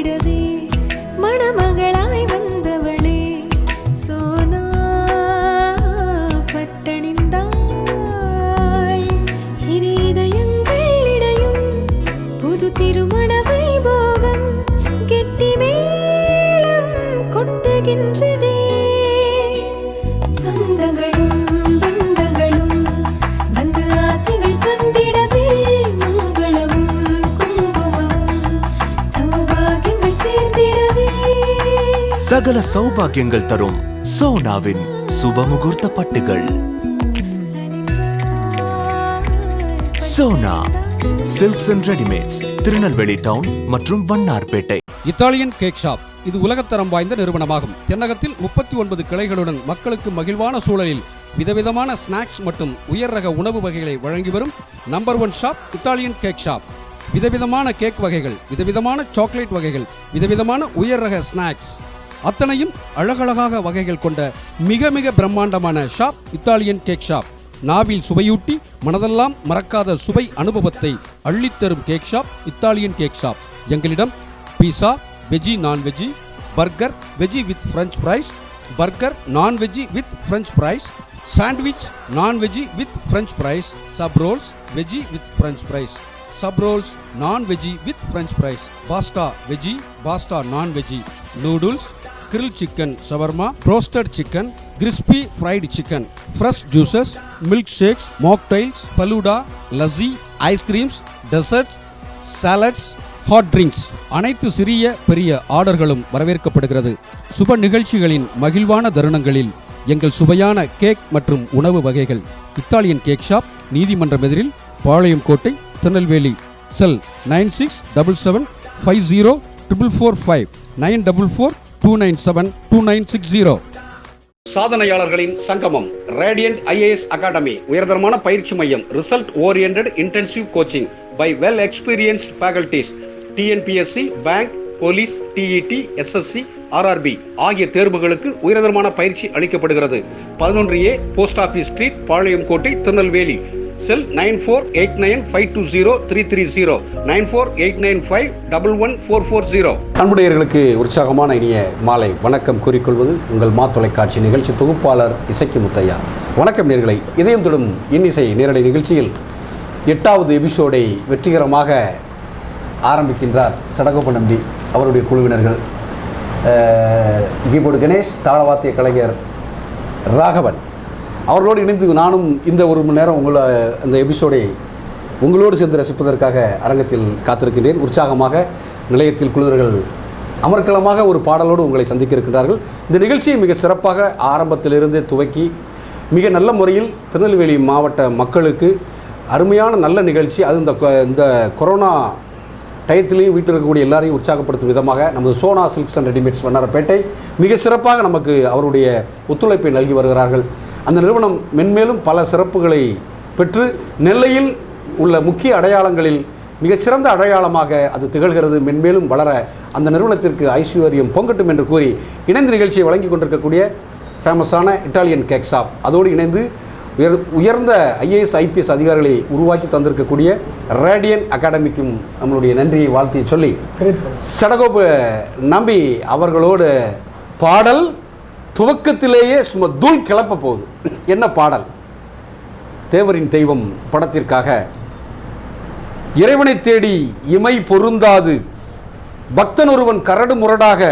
சேர்ந்திடவே மணமகளாய் வந்தவளே சோனா பட்டணிந்தாள். இரு இதயங்கள் இடையும் புது திருமண வைபோகம் கெட்டி மேளம் கொட்டுகின்றதே. சொந்தங்களும் பந்தங்களும் வந்து ஆசைகள் தந்திடவே மங்களமும் குங்குமமும் சௌபாகியங்கள் சேர்ந்திடவே. சகல சௌபாகியங்கள் தரும் சோனாவின் சுபமுகூர்த்த பட்டுகள். Sona silks and readymades, Tirunelveli town மற்றும் வண்ணார்பேட்டை. இத்தாலியன் கேக் ஷாப் இது உலகத்தரம் வாய்ந்த நிறுவனமாகும். தென்னகத்தில் 39 கிளைகளுடன் மக்களுக்கு மகிழ்வான சூழலில் விதவிதமான ஸ்நாக்ஸ் மற்றும் உயர் ரக உணவு வகைகளை வழங்கி வரும் number 1 shop Italian cake shop. விதவிதமான கேக் வகைகள், விதவிதமான சாக்லேட் வகைகள், விதவிதமான உயர் ரக ஸ்நாக்ஸ் அத்தனையும் அழகழகாக வகைகள் கொண்ட மிக மிக பிரம்மாண்டமான ஷாப் இத்தாலியன் கேக் ஷாப். நாவில் சுவையூட்டி மனதெல்லாம் மறக்காத சுவை அனுபவத்தை அள்ளித்தரும் cake shop Italian cake shop. எங்களிடம் pizza, veggie non veggie, burger veggie with French fries, burger non veggie with French fries, sandwich non veggie with French fries, sub rolls veggie with French fries, sub rolls non veggie with French fries, pasta veggie, pasta non veggie, noodles, grill chicken shawarma, roasted chicken, crispy fried chicken, fresh juices, milk shakes, mocktails, falooda, lassi, ice creams, desserts, salads, hot drinks அனைத்து சிறிய பெரிய ஆர்டர்களும் வரவேற்கப்படுகிறது. சுப நிகழ்ச்சிகளின் மகிழ்வான தருணங்களில் எங்கள் சுவையான cake மற்றும் உணவு வகைகள். இத்தாலியன் கேக் ஷாப், நீதிமன்றம் எதிரில், பாளையம் கோட்டை, திருநெல்வேலி. செல் 9677504445 9442972960. சாதனையாளர்களின் சங்கமம் ரேடியன்ட் IAS அகாடமி உயர்தரமான பயிற்சி மையம். Result oriented intensive coaching by well experienced faculties. TNPSC, bank, police, TET, SSC, RRB ஆகிய தேர்வுகளுக்கு உயர்தரமான பயிற்சி அளிக்கப்படுகிறது. 11A போஸ்ட் ஆபீஸ் ஸ்ட்ரீட், பாளையம் கோட்டை, திருநெல்வேலி. செல் 9489520330 9489511440. அன்புடையர்களுக்கு உற்சாகமான இனிய மாலை வணக்கம் கூறிக்கொள்வது உங்கள் தொலைக்காட்சி நிகழ்ச்சி தொகுப்பாளர் இசக்கி முத்தையா. வணக்கம் நேயர்களை. இதயம் தொடும் இன்னிசை நேரலை நிகழ்ச்சியில் 8வது எபிசோடை வெற்றிகரமாக ஆரம்பிக்கின்றார் சடகோப நம்பி, அவருடைய குழுவினர்கள், கீபோர்டு கணேஷ், தாளவாத்திய கலைஞர் ராகவன் அவர்களோடு இணைந்து நானும் இந்த ஒரு மணி நேரம் அந்த எபிசோடை உங்களோடு சேர்ந்து ரசிப்பதற்காக அரங்கத்தில் காத்திருக்கின்றேன். உற்சாகமாக நிலையத்தில் குழுவினர்கள் அமர்க்கலமாக ஒரு பாடலோடு உங்களை சந்திக்க இருக்கின்றார்கள். இந்த நிகழ்ச்சியை மிக சிறப்பாக ஆரம்பத்திலிருந்து துவக்கி மிக நல்ல முறையில் திருநெல்வேலி மாவட்ட மக்களுக்கு அருமையான நல்ல நிகழ்ச்சி. அது இந்த கொரோனா டயத்திலையும் வீட்டில் இருக்கக்கூடிய எல்லாரையும் உற்சாகப்படுத்தும் விதமாக நமது Sona silks and readymades Vannarapettai மிக சிறப்பாக நமக்கு அவருடைய ஒத்துழைப்பை நல்கி வருகிறார்கள். அந்த நிறுவனம் மென்மேலும் பல சிறப்புகளை பெற்று நெல்லையில் உள்ள முக்கிய அடையாளங்களில் மிகச்சிறந்த அடையாளமாக அது திகழ்கிறது. மென்மேலும் வளர அந்த நிறுவனத்திற்கு ஐஸ்வர்யம் பொங்கட்டும் என்று கூறி இணைந்து நிகழ்ச்சியை வழங்கி கொண்டிருக்கக்கூடிய ஃபேமஸான இட்டாலியன் கேக் ஷாப், அதோடு இணைந்து உயர்ந்த IAS IPS அதிகாரிகளை உருவாக்கி தந்திருக்கக்கூடிய ரேடியன் அகாடமிக்கும் நம்மளுடைய நன்றியை வாழ்த்தி சொல்லி சடகோப நம்பி அவர்களோடு பாடல் துவக்கத்திலேயே சும்மா தூள் கிளப்ப போகுது. என்ன பாடல்? தேவரின் தெய்வம் படத்திற்காக இறைவனை தேடி இமை பொருந்தாது பக்தன் ஒருவன் கரடு முரடாக,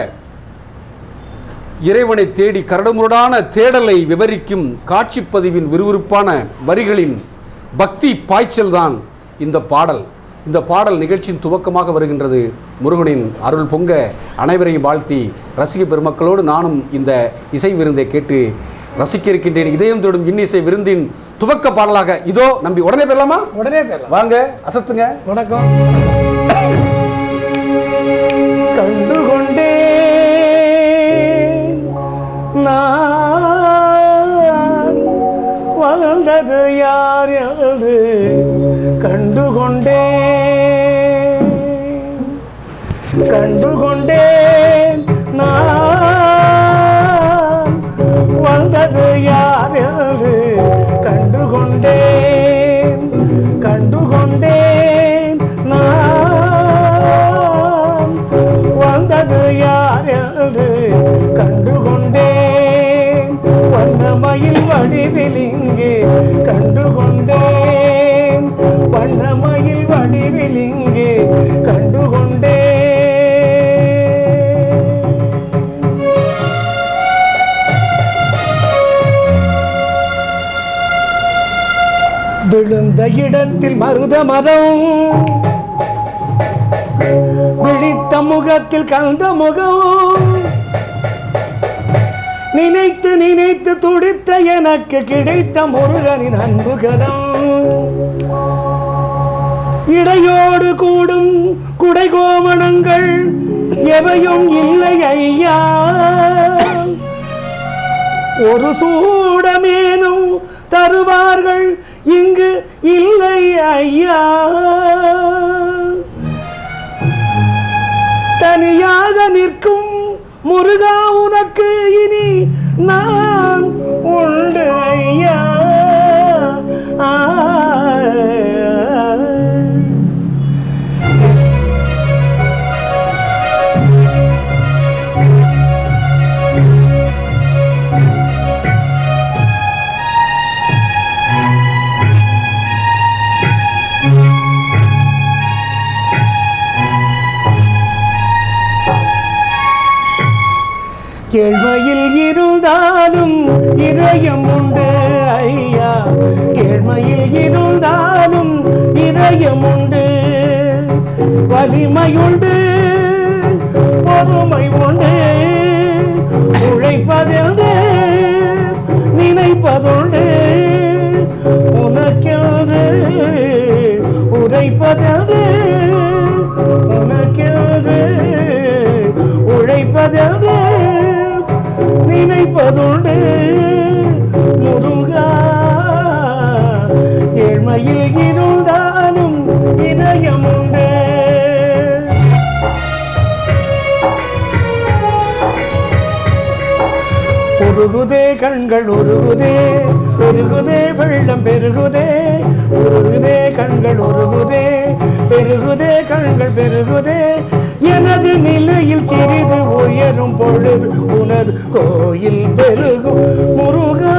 இறைவனை தேடி கரடுமுரடான தேடலை விவரிக்கும் காட்சி பதிவின் விறுவிறுப்பான வரிகளின் பக்தி பாய்ச்சல்தான் இந்த பாடல். இந்த பாடல் நிகழ்ச்சியின் துவக்கமாக வருகின்றது. முருகனின் அருள் பொங்க அனைவரையும் வாழ்த்தி ரசிக பெருமக்களோடு நானும் இந்த இசை விருந்தை கேட்டு ரசிக்க இருக்கின்றேன். இதயம் தொடும் இன்னிசை விருந்தின் துவக்க பாடலாக இதோ நம்பி. உடனே பெறலாமா? உடனே பெறலாம். வாங்க, அசத்துங்க. வணக்கம். கண்டுகொண்டே நான் வளர்ந்தது யார் என்று கண்டுகொண்டேன் நான் வந்தது யார் என்று கண்டுகொண்டேன் நான் இடத்தில் மருத மரம், விழித்த முகத்தில் கந்த முகம், நினைத்து நினைத்து துடித்த எனக்கு கிடைத்த முருகனின் அன்புகரம், இடையோடு கூடும் குடை கோவணங்கள் எவையும் இல்லை ஐயா, ஒரு சூடமேனும் தருவார்கள் இங்கு இல்லை ஐயா, தனியாக நிற்கும் முருகா உனக்கு இனி நான் உண்டு ஐயா. ஏழ்மையில் இருந்தாலும் இதயம் உண்டு ஐயா, ஏழ்மையில் இருந்தாலும் இதயம் உண்டு, வலிமையுண்டு பொறுமை உண்டு, உழைப்பதுண்டு நினைப்பதுண்டு, உனக்கென்று உழைப்பதுண்டு உனக்கென்று உழைப்பதுண்டு நினைப்பதுண்டு முருகா, ஏழ்மையில் இருந்தாலும் இதயம் உண்டு. உருகுதே கண்கள் உருகுதே, பெருகுதே வெள்ளம் பெருகுதே, உருகுதே கண்கள் உருகுதே, பெருகுதே கண்கள் பெருகுதே, எனது நிலையில் சிறிது உயரும் பொழுது உனது கோயில் பெருகும் முருகா.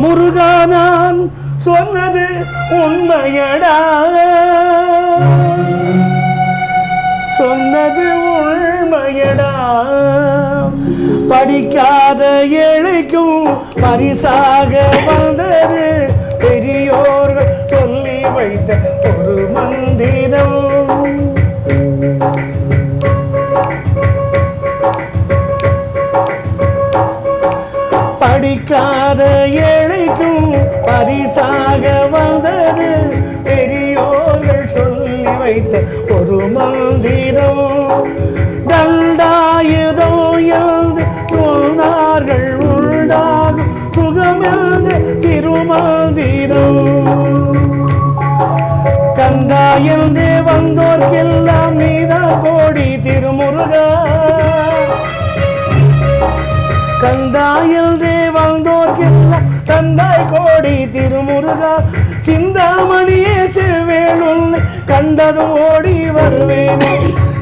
முருகா நான் சொன்னது உண்மையடா, சொன்னது உண்மையடா, படிக்காத ஏழைக்கும் பரிசாக வந்தது பெரியோர்கள் சொல்லி வைத்த ஒரு மந்திரம். படிக்காத ஏழைக்கும் பரிசாக வந்தது பெரியோர்கள் சொல்லி வைத்த ஒரு மந்திரம். தண்டாயுதம் எழுந்து சொன்னார்கள் உண்டாகும் சுகம் எழுந்து திருமந்திரம். கந்தாயந்தே வந்தோர்க்கெல்லாம் நீதான் கோடி திருமுருகா, கந்தாயந்தே வந்தோர்க்கெல்லாம் தந்தாய் கோடி திருமுருகா. சிந்தாமணியே செவ்வேளுன்னு கண்டதும் ஓடி வருவேனே,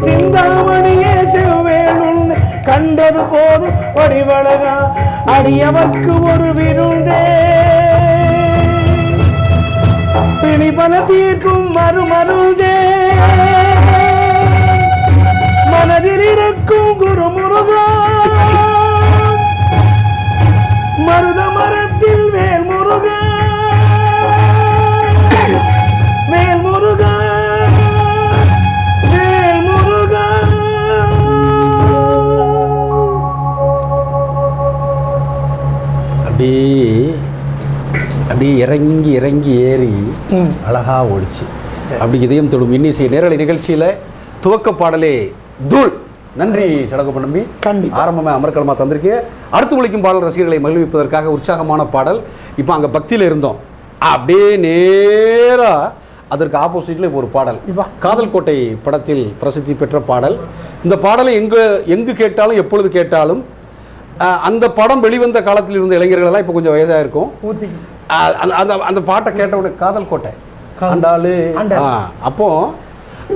சிந்தாமணியே செவ்வேளுன்னு கண்டது போதும் வடிவழகா, அடியவர்க்கு ஒரு விருந்தே பிணிபல தீர்க்கும் மறுமருந்தே, மனதில் இருக்கும் குருமுருகா, மருத மரத்தில் வேல் முருகா, வேல் முருகா, வேல் முருகா. அப்படியே இறங்கி இறங்கி ஏறி அழகா ஓடிச்சு. அப்படி இதயம் தொடும் இன்னிசை நேரலை நிகழ்ச்சியில் துவக்க பாடலே தூள். நன்றி சடகோபன் நம்பி, ஆரம்பமாக அமர்க்கலமாக தந்திருக்கீங்க. அடுத்து உழைக்கும் பாடல் ரசிகர்களை மகிழ்விப்பதற்காக உற்சாகமான பாடல். இப்போ அங்கே பக்தியில் இருந்தோம், அப்படியே நேராக அதற்கு ஆப்போசிட்டில் இப்போ ஒரு பாடல். இப்போ காதல் கோட்டை படத்தில் பிரசித்தி பெற்ற பாடல். இந்த பாடலை எங்கு கேட்டாலும் எப்பொழுது கேட்டாலும் அந்த படம் வெளிவந்த காலத்தில் இருந்த இளைஞர்களெல்லாம் இப்போ கொஞ்சம் வயதாக இருக்கும். அந்த பாட்டை கேட்ட உடனே காதல் கோட்டை ஆண்டாளு, அப்போ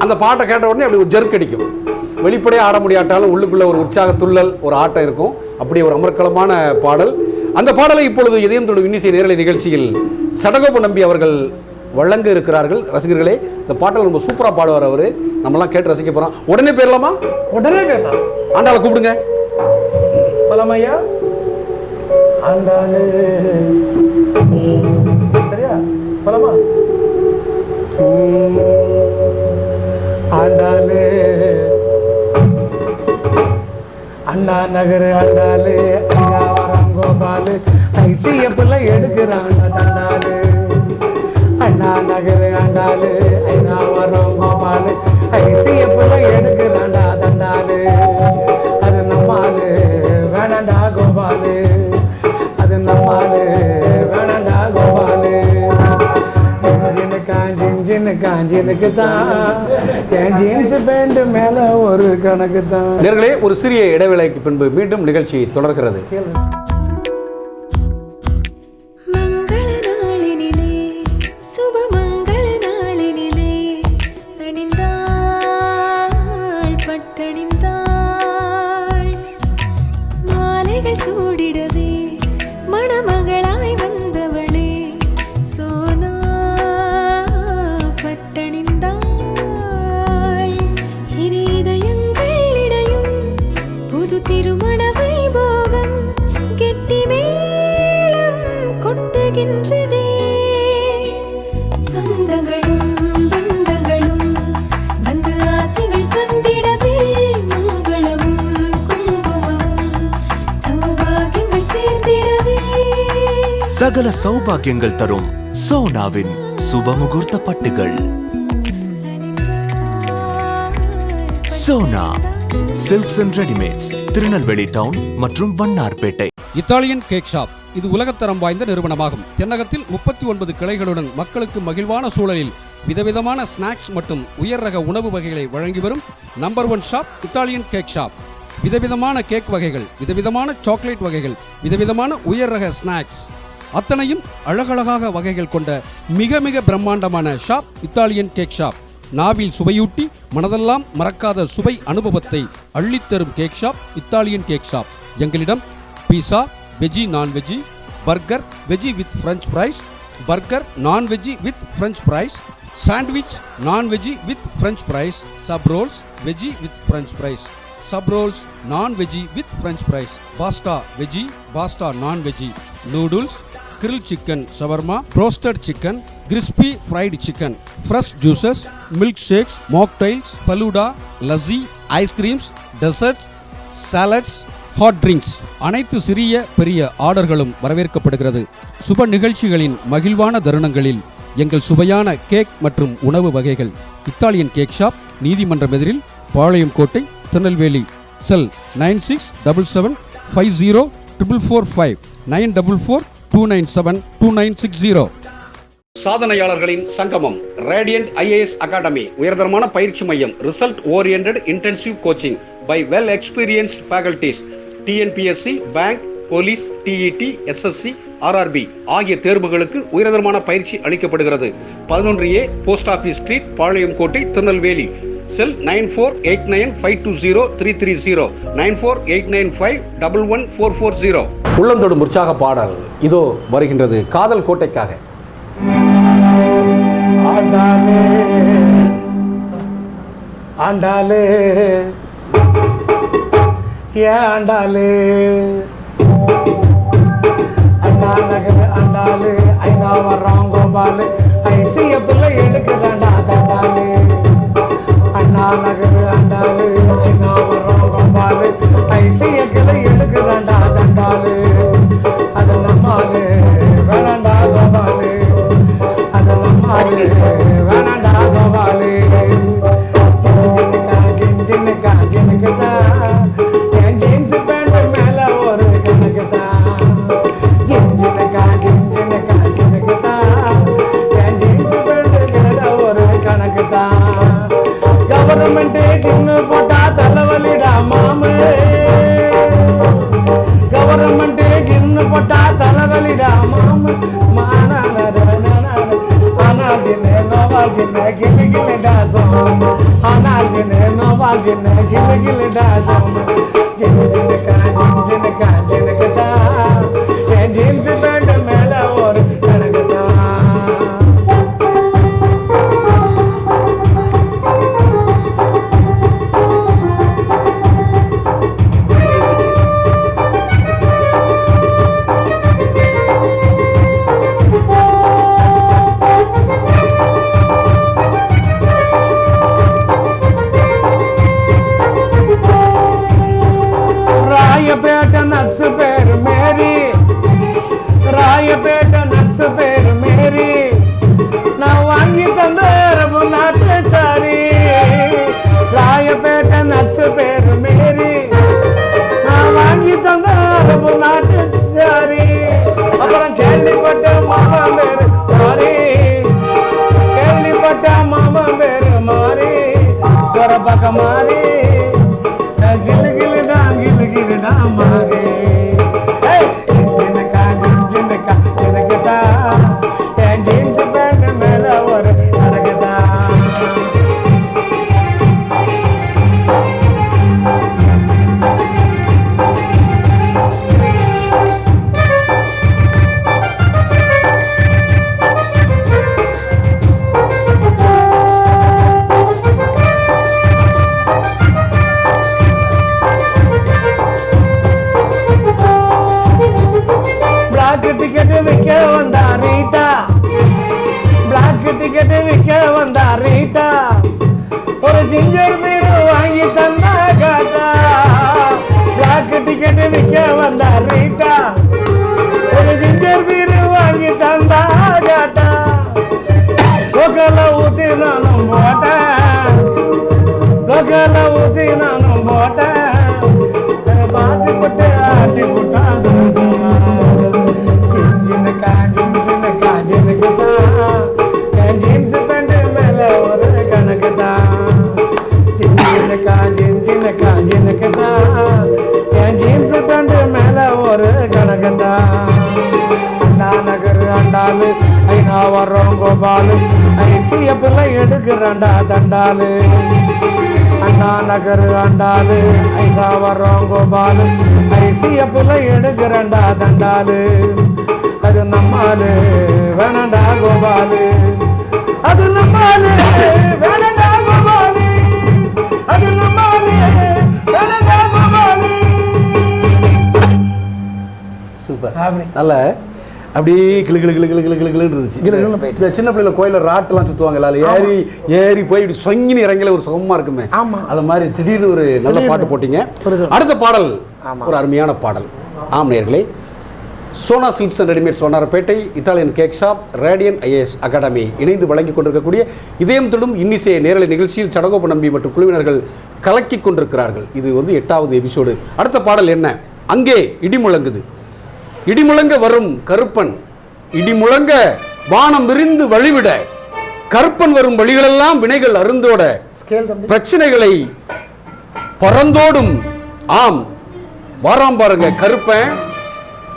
அந்த பாட்டை கேட்ட உடனே அப்படி ஒரு ஜெர்க் அடிக்கும். வெளிப்படையாக ஆட முடியாட்டாலும் உள்ளுக்குள்ள ஒரு உற்சாக துள்ளல், ஒரு ஆட்டம் இருக்கும். அப்படி ஒரு அமர்க்களமான பாடல். அந்த பாடலை இப்பொழுது இதயம் தொடும் இன்னிசை நேரலை நிகழ்ச்சியில் சடகோபன் நம்பி அவர்கள் வழங்க இருக்கிறார்கள். ரசிகர்களே, இந்த பாட்டல் ரொம்ப சூப்பராக பாடுவார் அவர். நம்மலாம் கேட்டு ரசிக்க போகிறோம். உடனே போயிடலாமா? உடனே போயிடலாம். ஆண்டாளை கூப்பிடுங்க. பலமையா ஆண்டாளு சரியா போலாமா? ஆண்டாளு அண்ணா நகர் ஆண்டாளு ஐயாவரம் கோபாலு ஐசிஎஃப்ல எடுக்கிறாங்க தண்டாளு. அண்ணா நகர் ஆண்டாளு ஐயாவரம் கோபாலு ஐசிஎஃப்ல எடுக்கிறாண்டா தண்டாளு. அது நம்மாலு வேணாண்டா கோபாலு, அது நம்மாலு வேணாண்டா கோபாலு. ஜின்னு காஞ்சினுக்கு தான் என் ஜீன்ஸ் பேண்ட் மேல ஒரு கணக்கு தான். நேர்களே, ஒரு சிறிய இடைவேளைக்கு பின்பு மீண்டும் நிகழ்ச்சி தொடர்கிறது. மங்கள நாளினிலே சுப மங்கள நாளினிலே அணிந்தாள் பட்டணிந்தாள் மாலைகள் சூடிடவே மணமகளாய் வந்தவளே சோனா பட்டணிந்தாள். இரு இதயங்களிடையும் புது திருமண வைபோகம் கெட்டி மேளம் கொட்டுகின்றதே. சொந்தங்களும் பந்தங்களும் வந்து ஆசைகள் தந்திடவே மங்களமும் குங்குமமும் சௌபாகியங்கள் சேர்ந்திடவே. சகல சௌபாகியங்கள் தரும் சோனாவின் சுபமுகூர்த்த பட்டுகள். Sona silks and readymades, Tirunelveli town மற்றும் வண்ணார்பேட்டை. இத்தாலியன் கேக் ஷாப் இது உலகத்தரம் வாய்ந்த நிறுவனமாகும். தென்னகத்தில் 39 கிளைகளுடன் மக்களுக்கு மகிழ்வான சூழலில் விதவிதமான ஸ்நாக்ஸ் மற்றும் உயர் ரக உணவு வகைகளை வழங்கி வரும் number 1 shop Italian cake shop. விதவிதமான கேக் வகைகள், விதவிதமான சாக்லேட் வகைகள், விதவிதமான உயர் ரக ஸ்நாக்ஸ் அத்தனையும் அழகழகாக வகைகள் கொண்ட மிக மிக பிரம்மாண்டமான ஷாப் இத்தாலியன் கேக் ஷாப். நாவில் சுவையூட்டி மனதெல்லாம் மறக்காத சுவை அனுபவத்தை அள்ளித்தரும் cake shop Italian cake shop. எங்களிடம் pizza, veggie non veggie, burger veggie with French fries, burger non veggie with French fries, sandwich non veggie with French fries, sub rolls veggie with French fries, sub rolls non veggie with French fries, pasta veggie, pasta non veggie, noodles, grill chicken shawarma, roasted chicken, crispy fried chicken, fresh juices, milk shakes, mocktails, falooda, lassi, ice creams, desserts, salads, hot drinks அனைத்து சிறிய பெரிய ஆர்டர்களும் வரவேற்கப்படுகிறது. சுப நிகழ்ச்சிகளின் மகிழ்வான தருணங்களில் எங்கள் சுவையான cake மற்றும் உணவு வகைகள். இத்தாலியன் கேக் ஷாப், நீதிமன்றம் எதிரில், பாளையம் கோட்டை, திருநெல்வேலி. செல் 9677504445 944297290. சாதனையாளர்களின் சங்கமம், ரேடியன்ட் IAS அகாடமி, உயர்தரமான பயிற்சி மையம், result oriented intensive coaching by well experienced faculties. TNPSC, bank, police, TET, SSC, RRB ஆகிய தேர்வுகளுக்கு உயர்தரமான பயிற்சி அளிக்கப்படுகிறது. 11A போஸ்ட் ஆபீஸ் ஸ்ட்ரீட், பாளையம் கோட்டை, திருநெல்வேலி. செல் 9489520330 9489511440. உள்ளந்தொடும் உற்சாக பாடல் இதோ வருகின்றது காதல் கோட்டைக்காக. ஆண்டாளே ஆண்டாளே ஏன் ஆண்டாளே அண்ணா நகர் ஆண்டாளு ஐநாவரம் கோபாலு ஐசிஎஃப்ல எடுக்கிறாண்டா தண்டாளு. அண்ணா நகர் ஆண்டாளு ஐநாவரம் கோபாலு ஐசிஎஃப்ல எடுக்கிறாண்டா தண்டாளு. அது நம்மாலு வேணாண்டா கோபாலு, அது நம்மாலு வேணாண்டா கோபாலு. ஜின்னுக்கா ஜின்னுக்கு தான் என் ஜீன்ஸ் பேண்ட் மேல ஒரு கணக்கு தான். ஜின்னுக்கா ஜின்னுக்கு தான் என் ஜீன்ஸ் பேண்ட் மேல ஒரு கணக்கு தான். கவர்மெண்ட் ஜின்னு போட்டா தலைவலிடா மாமே, கவர்மெண்ட் ஜின்னு போட்டா தலைவலிடா மாமே. ஆனால் ஜின்னு நோவால் ஜின்னு கிளி கிளிடா சோம், ஆனால் ஜின்னு நோவால் ஜின்னு கிளி கிளிடா சோம். ஜின்னுக்கு தான் என் ஜீன்ஸ் பேண்ட் மேல ஒரு கணக்கு தான். பக்கம் மாறி கிளு கிளுடா மாறி எனக்கு தான் என் ஜீன்ஸ் பேண்ட் மேல ஒரு நடக்குதான் டிக்கெட் விற்க வந்தா ரீட்டா பிளாக் டிக்கெட் விற்க வந்தா ரீட்டா ஒரு ஜிஞ்சர் பீர் வாங்கி தந்தா காட்டா பிளாக் டிக்கெட் விற்க வந்தா ரீட்டா ஒரு ஜிஞ்சர் பீர் வாங்கி தந்தா காட்டா லோக்கல்ல ஊத்தி நானும் போட்டேன் லோக்கல்ல ஊத்தி நானும் போட்டேன் பாட்டி போட்டு ஆட்டி போட்டாது ஜீன்ஸ் பேண்ட் மேல ஒரு கணக்கு தான் என் ஜீன்ஸ் பேண்ட் மேல ஒரு கணக்கு தான் அண்ணா நகர் அண்டாலு ஐநா வர்றோம் கோபாலு ஐசிய பிள்ளை எடுக்கிறாண்டா தண்டாலு அண்ணா நகர் அண்டாலு ஐசா வர்றோம் கோபாலு ஐசிய பிள்ளை எடுக்கிறாண்டா தண்டாலு அது நம்மாலு வேணாண்டா கோபாலு அது நம்மாலு வேணாண்டா கோபாலு அது நம்மாலு வேணாண்டா கோபாலு சூப்பர் நல்ல அப்படியே கிளு கிளு கிளு கிளு கிளு கிளு கிளுன்னு இருந்துச்சு. இந்த சின்ன பிள்ளைல கோயில ராட்டெல்லாம் சுற்றுவாங்க ஏறி ஏறி போய் இப்படி சொங்கினி இறங்கல ஒரு சுகமா இருக்குமே அது மாதிரி திடீர்னு ஒரு நல்ல பாட்டு போட்டீங்க. அடுத்த பாடல் ஒரு அருமையான பாடல். ஆம் நேயர்களே, Sona silks and readymades Vannarapettai, Italian cake shop, radian IAS academy இணைந்து வழங்கி கொண்டிருக்கக்கூடிய இதயம் தொடும் இன்னிசை நேரலை நிகழ்ச்சியில் சடகோப நம்பி மற்றும் குழுவினர்கள் கலக்கி கொண்டிருக்கிறார்கள். இது 8வது எபிசோடு. அடுத்த பாடல் என்ன? அங்கே இடி முழங்குது. இடிமுழங்க வரும் கருப்பன், இடிமுழங்க வானம் விரிந்து வழிவிட, கருப்பன் வரும் வழிகளெல்லாம் வினைகள் அருந்தோட, பிரச்சனைகளை பறந்தோடும். ஆம், வாராம் பாருங்க கருப்பன்.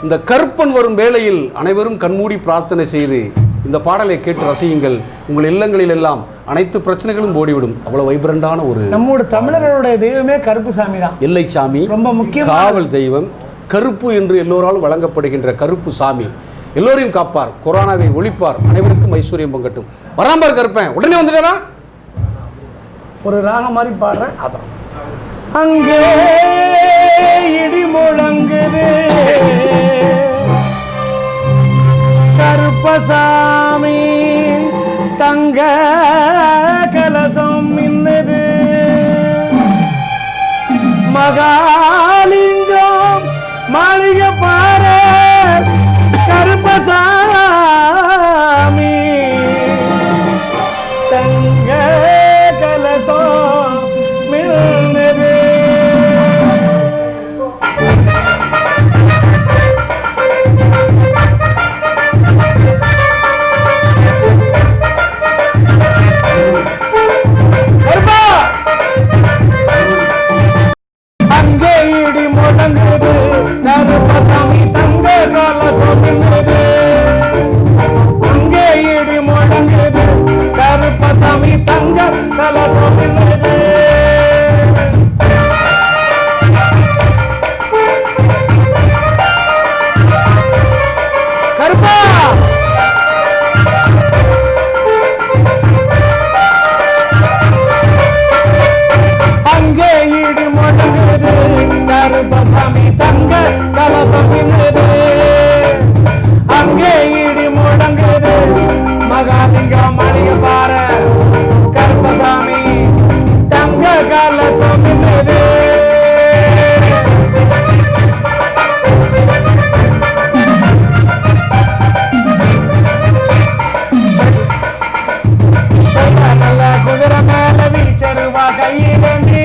இந்த கருப்பன் வரும் வேளையில் அனைவரும் கண்மூடி பிரார்த்தனை செய்து இந்த பாடலை கேட்டு ரசியுங்கள். உங்கள் இல்லங்களில் எல்லாம் அனைத்து பிரச்சனைகளும் ஓடிவிடும். அவ்வளவு வைப்ரண்டான ஒரு நம்மோட தமிழர்களுடைய தெய்வமே கருப்பு சாமி தான். எல்லை சாமி, ரொம்ப முக்கிய காவல் தெய்வம், கருப்பு என்று எல்லோராலும் வழங்கப்படுகின்ற கருப்பு சாமி எல்லோரையும் காப்பார், கொரோனாவை ஒழிப்பார், அனைவருக்கும் ஐஸ்வர்யம் பொங்கட்டும். வராம்பார் கருப்பேன் உடனே வந்துட்டா ஒரு ராகம் மாதிரி பாடுறேன். அப்புறம் அங்கே இடி முழங்குது கருப்பசாமி, தங்க கலசம் மின்னுது, மகாலிங்கம் மாளிகை பாரு கருப்பசாமி, தங்க கலசம் மின்னுது. அங்கே இடி முழங்குது கருப்பசாமி, தங்க கலசம் மின்னுது. அங்கே இடி முழங்குது கருப்பசாமி, தங்க கலசம் மின்னுது. கருப்பா அங்கே இடி முழங்குது கருப்பசாமி, தங்க கலசம் மின்னுது. அங்கே இடி முழங்குது மகாலிங்கம் மாளிகை பாரு கருப்பசாமி, தங்க கலசம் மின்னுது. நல்ல குதிரை மேல வீச்சருவா கையிலேந்தி,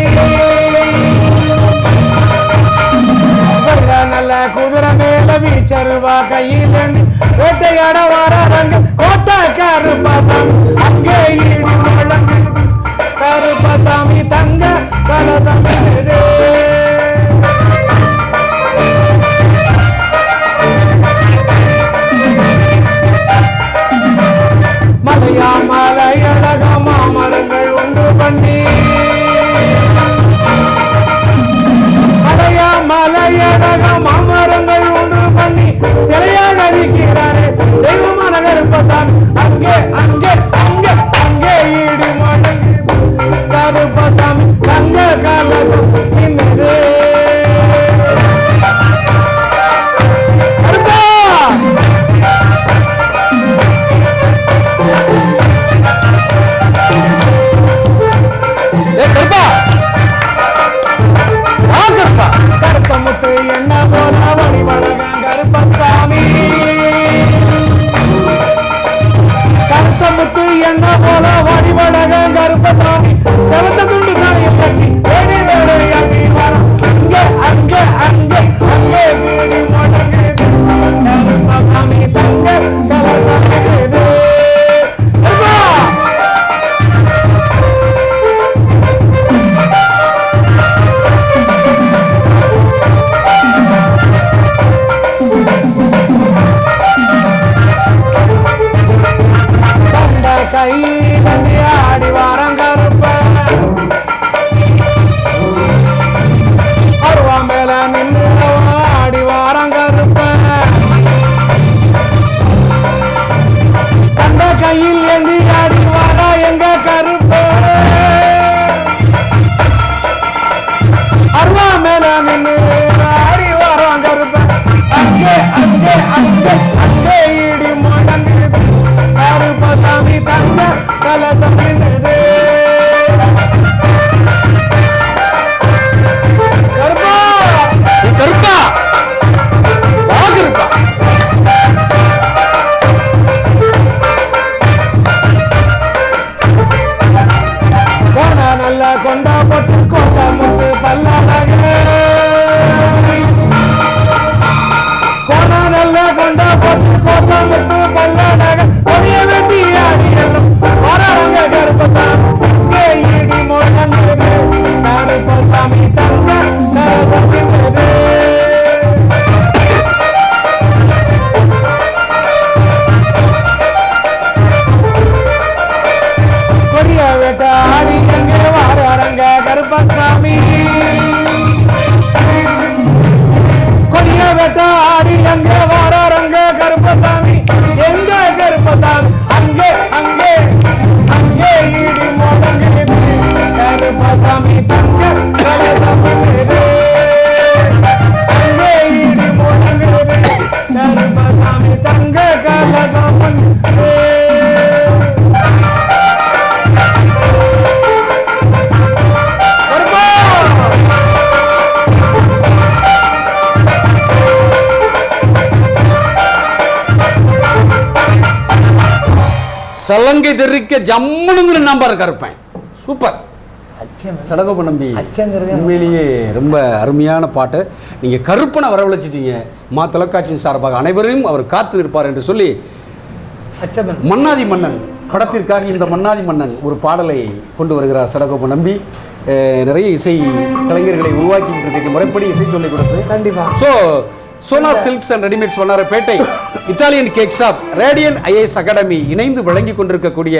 நல்ல குதிரை மேல வீச்சருவா கையிலேந்தி, வேட்டையாட வராங்க கோட்டை கருப்பசாமி. அங்கே இடி முழங்குது கருப்பசாமி, தங்க கலசம் மின்னுது. மலையா மலையழக மாமரங்கள் ஒன்று பண்ணி மலையா மலையழக மாமரங்கள் ஒன்று பண்ணி சிலையாக இருக்கிறாரே தெய்வமான கருப்பசாமி. அங்கே அங்கே அங்கே அங்கே ஈடு மடங்குது கருப்பசாமி தங்க கலசம் மின்னுது. கருப்பா கருப்பமுத்து என்ன போல வழி வழகம் கருப்பசாமி. கருப்பமுத்து என்ன போல வழி வழகம் கருப்பசாமி. செவத்த துண்டு தானியம் கட்டி வேடி வேலையாகி வரும். அங்கே அங்கே அங்கே அங்கே வீடி முடங்குது கருப்பசாமி தங்க கலசம் மின்னுது. கை வந்து ஆடி வாரம் கருப்ப அருவா மேல நின்று ஆடி வாரம் கருப்ப கண்ட கையில் ஏந்தி ஆடி வாரா எங்க கருப்ப அருவா மேல நின்று ஆடி வாரம் கருப்ப அங்கே அங்கே அங்கே அங்கே இடி முடங்குது கருப்பசாமி தங்க கலசம் மின்னுது. கருப்பா கருப்பா வா கருப்பா. போன நல்ல கொண்டா போட்டு கொண்டா முத்து பல்லாக கோண நல்ல கொண்டா போட்டு கோட்டா முத்து பல்லாக கொடிய வெட்டி ஆடி எல்லாம் வராங்க கருப்பசாமி இங்கே ஈடி முடங்குது கருப்பசாமி தங்க கலசம் மின்னுது. கொடிய வெட்ட ஆடி எங்கே வராங்க கருப்பசாமி. கொடிய வெட்ட ஆடி எங்கே வராங்க கருப்பசாமி. எங்க கருப்பசாமி அங்கே அங்கே அங்கே ஈடி முடங்குது கருப்பசாமி தங்க கலசம் மின்னுது. அங்கே ஈடி முடங்குது கருப்பசாமி தங்க கலசம் மின்னுது. சலங்கை தெரிவிக்க ஜம்முனுங்கிற நம்பர் கருப்பேன். சூப்பர் சடகோப நம்பி. உண்மையிலேயே ரொம்ப அருமையான பாட்டு. நீங்கள் கருப்பனை வரவழைச்சிட்டீங்க. மா தொலைக்காட்சியின் சார்பாக அனைவரையும் அவர் காத்து நிற்பார் என்று சொல்லி மன்னாதி மன்னன் படத்திற்காக இந்த மன்னாதி மன்னன் ஒரு பாடலை கொண்டு வருகிறார் சடகோப நம்பி. நிறைய இசை கலைஞர்களை உருவாக்கி முறைப்படி இசை சொல்லிக் கொடுத்து கண்டிப்பா. So Sona silks and readymades Vannarapettai, Italian cake shop, radian IAS academy இணைந்து வழங்கி கொண்டிருக்கக்கூடிய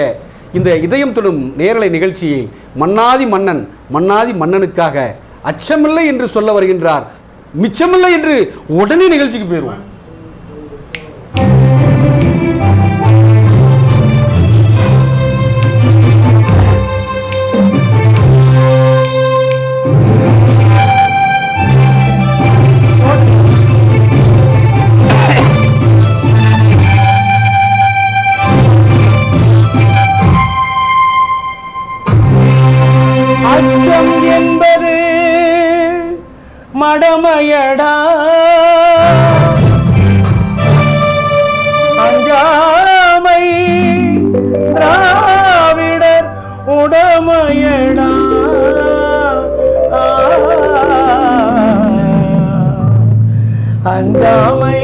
இந்த இதயம் தொடும் நேரலை நிகழ்ச்சியில் மன்னாதி மன்னன் மன்னாதி மன்னனுக்காக அச்சமில்லை என்று சொல்ல வருகின்றார். மிச்சமில்லை என்று உடனே நிகழ்ச்சிக்கு போயிடுவோம். மடமையடா அஞ்சாமை திராவிடர் உடமையடா அஞ்சாமை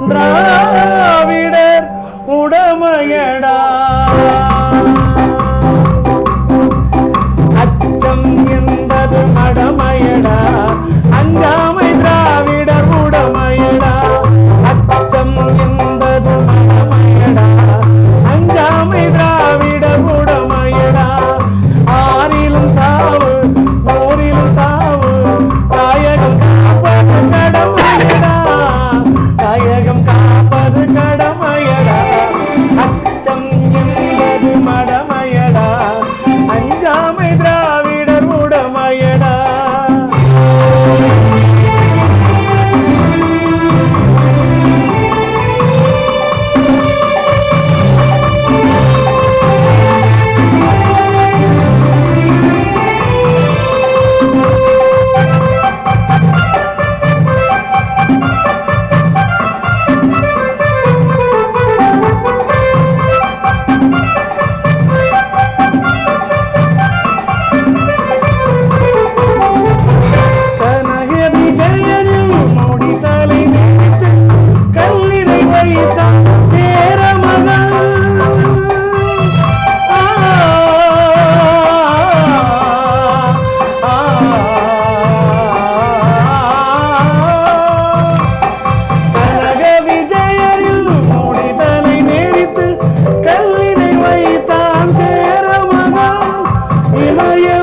திராவிடர் உடமையடா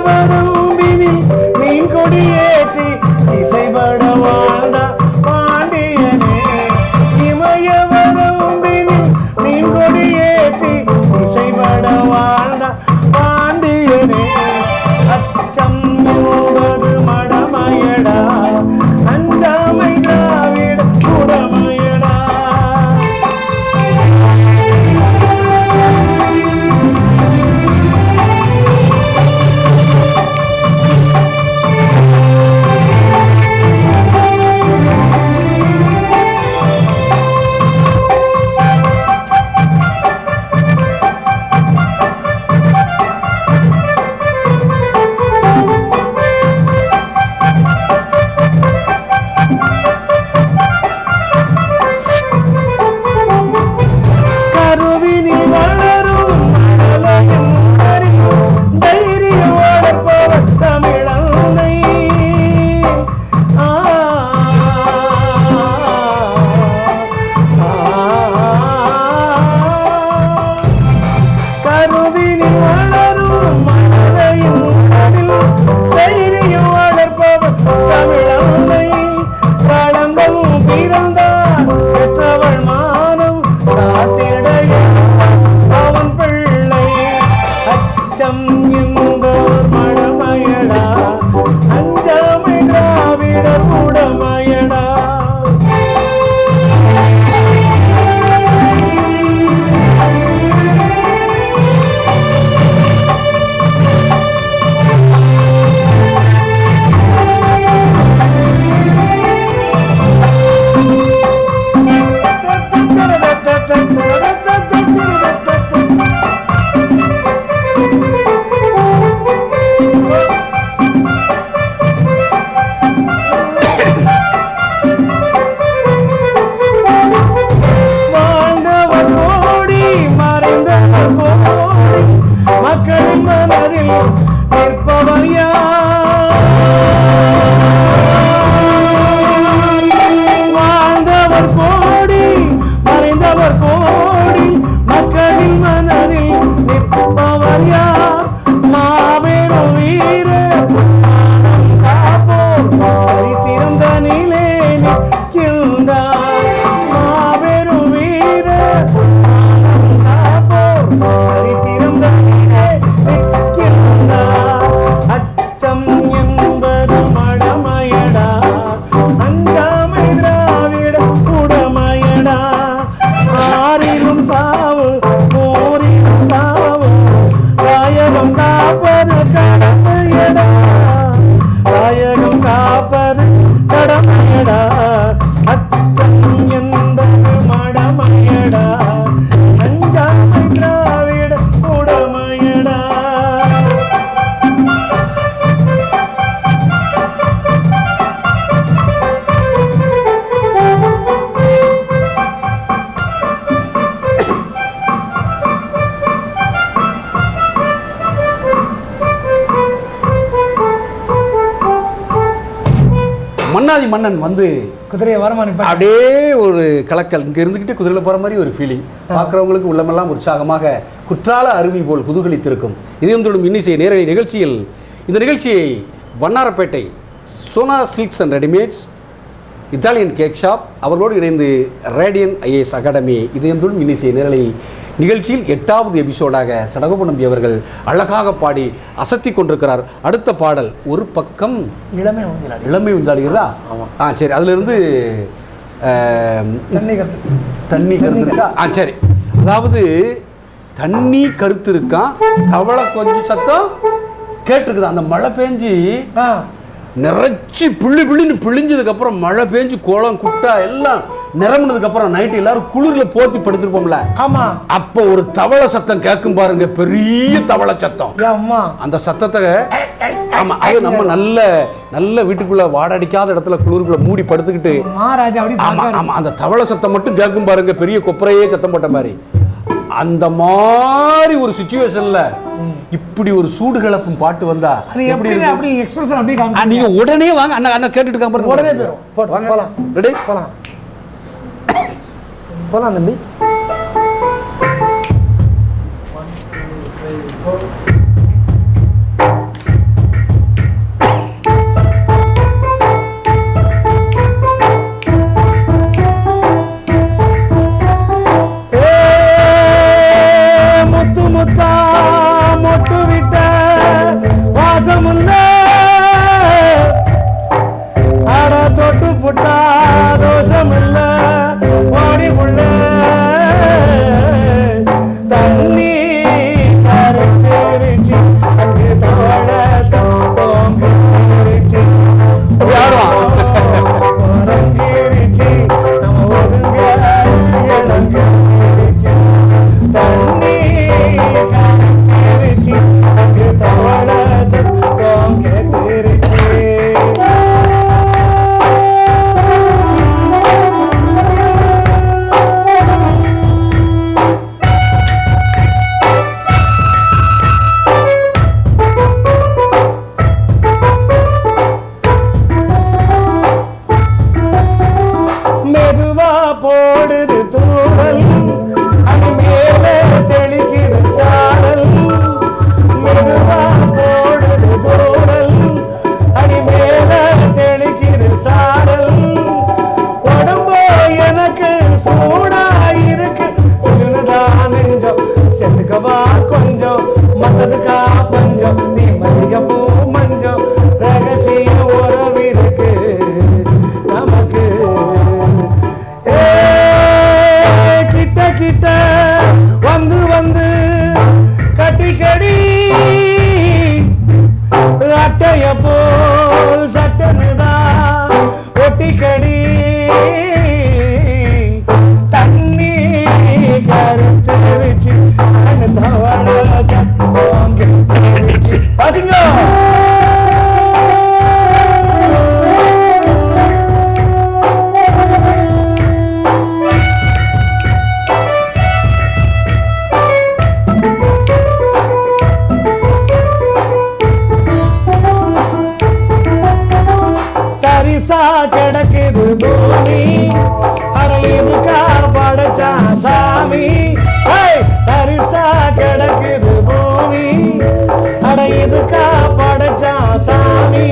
வரம்பினில் மீன் கொடியேற்றி இசைபட வாழ்ந்தா பாண்டியனே. இமய வரம்பினில் மீன் கொடியேற்றி இசைபட வாழ்ந்தா பாண்டியனே. அச்சம் என்பது மடமையடா, அஞ்சாமை திராவிட உடமையடா. கருவினி வளரும் மழலையும் அறியும் தைரியம் வளர்ப்பவர் தமிழன்னை. கருவினி வளரும் மழலையும் அறியும் தைரியம் வளர்ப்பவர் தமிழன்னை. களங்கம் பிறந்தார் பெற்றவள் மானம் காத்திட அவன் பிள்ளை. அச்சம் என்பவர் மடமையடா, அஞ்சாமை திராவிடர் உடமையடா. வாழ்ந்தவர் கோடி மறைந்தவர் கோடி, மக்களின் மனதில் நிற்பவர் யார்? வாழ்ந்தவர் கோடி மறைந்தவர் கோடி, மக்களின் மனதில் நிற்பவர் யார்? மாபெரும் வீரர் மானம் காப்போர் சரித்திரம் தனிலே நிற்கின்றார். மாபெரும் வீரர் மானம் காப்போர் சரித்திரம் தனிலே நிற்கின்றார். அச்சம் என்பது மடமையடா, அஞ்சாமை திராவிட உடமையடா. ஆறிலும் சாவு போரிலும் சாவு, தாயகம் காப்பது கடமையடா, தாயகம் காப்பது கடமையடா. அச்சம் என்பது மடமையடா, அஞ்சாமை திராவிட உடமையடா. மன்னாதி மன்னன் வந்து குதிரையை வரமா நிப்பா. அப்படியே ஒரு கலக்கல், இங்கே இருந்துக்கிட்டு குதிரையில் போகிற மாதிரி ஒரு ஃபீலிங். பார்க்குறவங்களுக்கு உள்ளமெல்லாம் உற்சாகமாக குற்றால அருவி போல் குதூகலித்திருக்கும். இதயம் தொடும் இன்னிசை நேரடி நிகழ்ச்சியில் இந்த நிகழ்ச்சியை Vannarapettai Sona silks and readymades, Italian cake shop அவர்களோடு இணைந்து ரேடியன் ஐஏஎஸ் அகாடமி இதயம் தொடும் இன்னிசை நேரலை நிகழ்ச்சியில் 8வது எபிசோடாக சடகோப நம்பி அவர்கள் அழகாக பாடி அசத்தி கொண்டிருக்கிறார். அடுத்த பாடல் ஒரு பக்கம் இளமை உண்டாடுகிறதா? சரி, அதிலிருந்து தண்ணி கருத்து இருக்கா? சரி, அதாவது தண்ணி கருத்து இருக்கான், தவளை கொஞ்சம் சத்தம் கேட்டிருக்குது. அந்த மழை பெஞ்சு நிறைச்சி பிள்ளின்னு பிழிஞ்சதுக்கப்புறம் மழை பெஞ்சு கோலம் குட்டா எல்லாம் நிரம்பினதுக்கப்புறம் நைட்டு எல்லாரும் குளிரில் போத்தி படுத்திருப்போம்ல. ஆமா, அப்போ ஒரு தவளை சத்தம் கேட்கும் பாருங்க, பெரிய தவளை சத்தம். அந்த சத்தத்தை ஆமா, அது நம்ம நல்ல நல்ல வீட்டுக்குள்ள வாடடிக்காத இடத்துல குளிருக்குள்ள மூடி படுத்துக்கிட்டு ஆமா, அந்த தவளை சத்தம் மட்டும் கேட்கும் பாருங்க, பெரிய கொப்பரையே சத்தம் போட்ட மாதிரி. அந்த மாதிரி ஒரு சிச்சுவேஷன்ல இப்படி ஒரு சூடு கலப்பும் பாட்டு வந்தா எப்படி அப்படி எக்ஸ்பிரஷன் அப்படி காமிங்க. நீங்க உடனே வாங்க, அண்ணா அண்ணா கேட்டுட்டு இருக்காங்க பாருங்க, உடனே போறோம். வாங்க போலாம், ரெடி போலாம் போலாம் தம்பி. எப்போ மஞ்சம் ரகசிய உறவிருக்கு நமக்கு. கிட்ட கிட்ட வந்து வந்து கட்டி கடி அட்டைய போல் சட்டனுதான் ஒட்டிக்கடி தண்ணி கருத்துருச்சு தவள சத்தம் பசுங்க. தரிசா கிடக்குது பூமி அடையுதுக்கா படைச்சா சாமி. தரிசா கிடக்குது பூமி அடையுதுக்கா படைச்சா சாமி.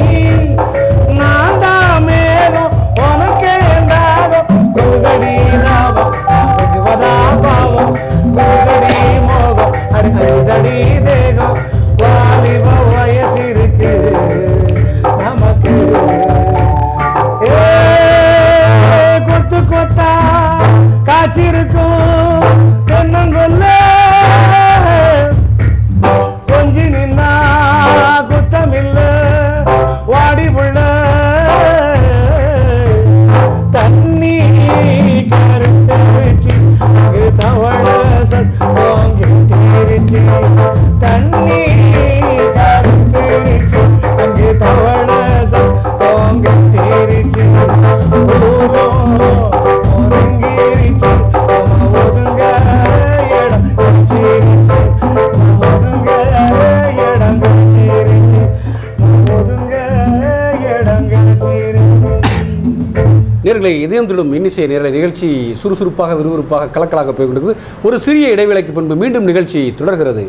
நான் தான் மேகம் உனக்கே தாகம் குருதடி தாபம் கொஞ்சுவதா பாவம் குருதடி மோகம் அடிதடி தேகம் வாலிப வயசு இருக்கு நமக்கு. கொத்து கொத்தா காய்ச்சிருக்கும் தென்னங்கொல்ல கொஞ்சி நின்னா குத்தமில்ல வாடி புள்ள தண்ணி கருத்துருச்சு தவள சத்தம் கெட்டிருச்சு. தண்ணி கருத்துருச்சு அங்கு தவள சத்தம் கெட்டிருச்சு. ஒருங்கிருச்சு ஒதுங்க இடம் கிடைச்சிருச்சு ஒதுங்க இடம் கிடைச்சிருச்சு ஒதுங்க இடம் கிடைச்சிருச்சு. நேர்களை இதயம் தொடும் இன்னிசை நேரலை நிகழ்ச்சி சுறுசுறுப்பாக விறுவிறுப்பாக கலக்கலாக போய் கொண்டிருக்கிறது. ஒரு சிறிய இடைவேளைக்கு பின்பு மீண்டும் நிகழ்ச்சி தொடர்கிறது.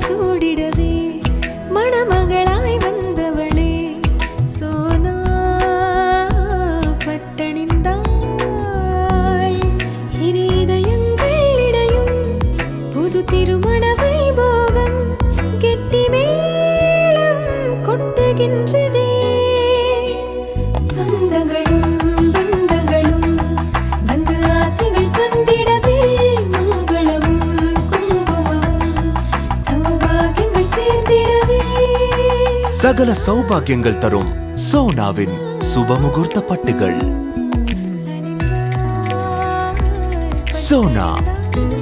சூடிடவே மணமகளாய் வந்தவளே சோனா பட்டணிந்தாள். இதயங்கள் இடையும் புது திருமண வைபோகம் கெட்டி மேளம் கொட்டுகின்றதே. சொந்தங்களும் பந்தங்களும் வந்து ஆசைகள் தந்திடவே மங்களமும் சகல சௌபாகியங்கள் தரும் சோனாவின் சுபமுகூர்த்த பட்டுகள். Sona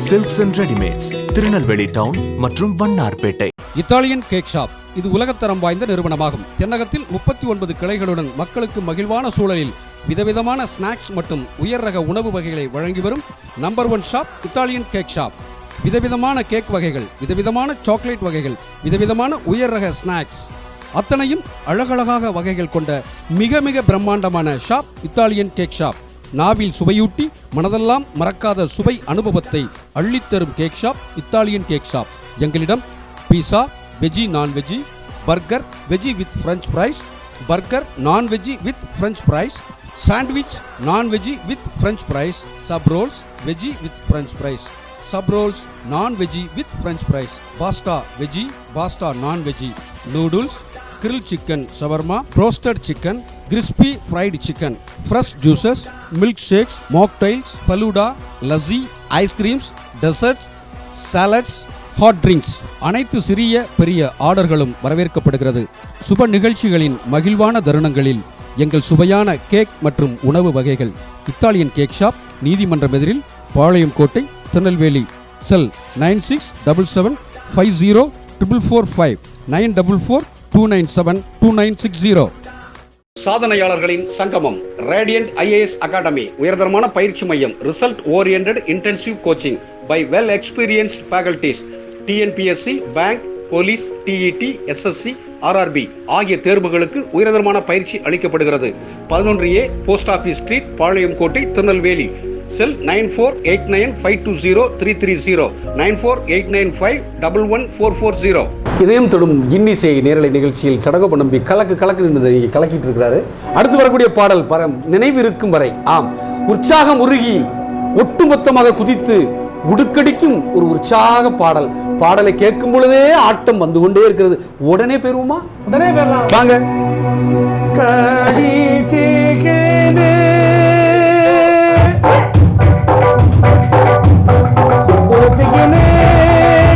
silks and readymades, Tirunelveli town மற்றும் வண்ணார்பேட்டை. இத்தாலியன் கேக் ஷாப் இது உலகத்தரம் வாய்ந்த நிறுவனமாகும். தென்னகத்தில் 39 கிளைகளுடன் மக்களுக்கு மகிழ்வான சூழலில் விதவிதமான ஸ்நாக்ஸ் மற்றும் உயர் ரக உணவு வகைகளை வழங்கி வரும் number 1 shop Italian cake shop. விதவிதமான கேக் வகைகள், விதவிதமான சாக்லேட் வகைகள், விதவிதமான உயர் ரக ஸ்நாக்ஸ் அத்தனையும் அழகழகாக வகைகள் கொண்ட மிக மிக பிரம்மாண்டமான ஷாப் இத்தாலியன் கேக் ஷாப். நாவில் சுவையூட்டி மனதெல்லாம் மறக்காத சுவை அனுபவத்தை அள்ளித்தரும் cake shop Italian cake shop. எங்களிடம் pizza, veggie non veggie, burger veggie with French fries, burger non veggie with French fries, sandwich non veggie with French fries, sub rolls veggie with French fries, sub rolls non-veggie with french fries, pasta veggie, pasta non-veggie, noodles, grilled chicken shawarma, roasted chicken, crispy fried chicken, fresh juices, milkshakes, mocktails, faluda, lassi, ice creams, desserts, salads, hot drinks. அனைத்து சிறிய பெரிய ஆர்டர்களும் வரவேற்கப்படுகிறது. சுப நிகழ்ச்சிகளின் மகிழ்வான தருணங்களில் எங்கள் சுவையான cake மற்றும் உணவு வகைகள். இத்தாலியன் கேக் ஷாப், நீதிமன்றம் எதிரில், பாளையம் கோட்டை, திருநெல்வேலி. செல் 9677504445 9442972960. சாதனையாளர்களின் சங்கமம் ரேடியன்ட் ஐஏஎஸ் அகாடமி உயர்தரமான பயிற்சி மையம். Result oriented intensive coaching by well experienced faculties. TNPSC, bank, police, TET, SSC, RRB ஆகிய தேர்வுகளுக்கு உயர்தரமான பயிற்சி அளிக்கப்படுகிறது. 11A போஸ்ட் ஆபீஸ் ஸ்ட்ரீட், பாளையம் கோட்டை, திருநெல்வேலி. செல் 9489520330 9489511440. இதயம் தொடும் இன்னிசை நேரலை நிகழ்ச்சியில் சடகோப நம்பி கலக்கு கலக்கு நின்று கலக்கிட்டு இருக்கிறாரு. அடுத்து வரக்கூடிய பாடல் நினைவு இருக்கும் வரை. ஆம், உற்சாகம் உருகி ஒட்டுமொத்தமாக குதித்து உடுக்கடிக்கும் ஒரு உற்சாக பாடல். பாடலை கேட்கும் பொழுதே ஆட்டம் வந்து கொண்டே இருக்கிறது. உடனே போயிருவோமா? உடனே போயிடலாம் வாங்க.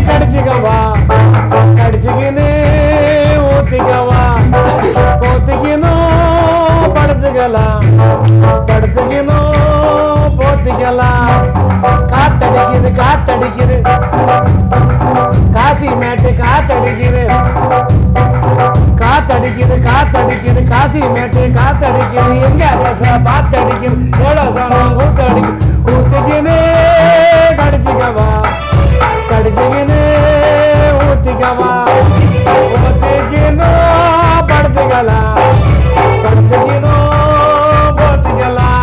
கடிச்சுக்கவா கடிச்சுக்கினே ஊத்திக்கவா போத்திக்கணும் படுத்துக்கலாம் படுத்துக்கணும் போத்திக்கலாம். காத்தடிக்குது காத்தடிக்குது காசி மேட்டு காத்தடிக்குது காத்தடிக்குது காத்தடிக்குது காசி மேட்டு காத்தடிக்குது. எங்க பாத்தடிக்குது ஏழோ சாணம் ஊத்தடிக்குது ஊத்திக்கினே கடிச்சுக்கவா கடிச்சுக்கினே ஊத்திக்கவா ஊத்திக்கணும் படுத்துக்கலாம் படுத்துக்கணும் போத்திக்கலாம்.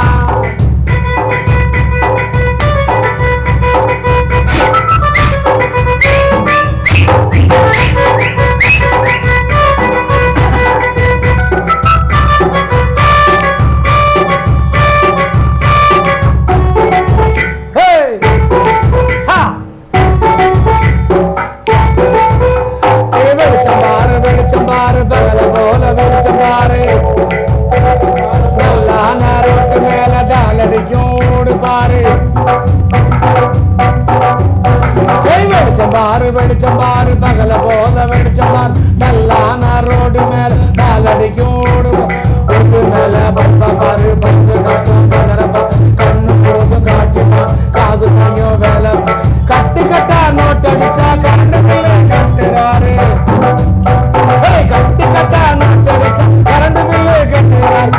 வெளிச்சம் பாரு பகல போல வெளிச்சம் பாரு நல்லான ரோடு மேல டாலடிக்கும் ஓடு மேல பம்ப பாரு பங்கு காட்டும் கண்ணு கோசம் காட்சி காசு கையும் வேலை கட்டு கட்டா நோட்டடிச்சா கண்ணு கட்டுறாரு கட்டு கட்டா நோட்டடிச்சா கரண்டு பில்லு கட்டுறாரு.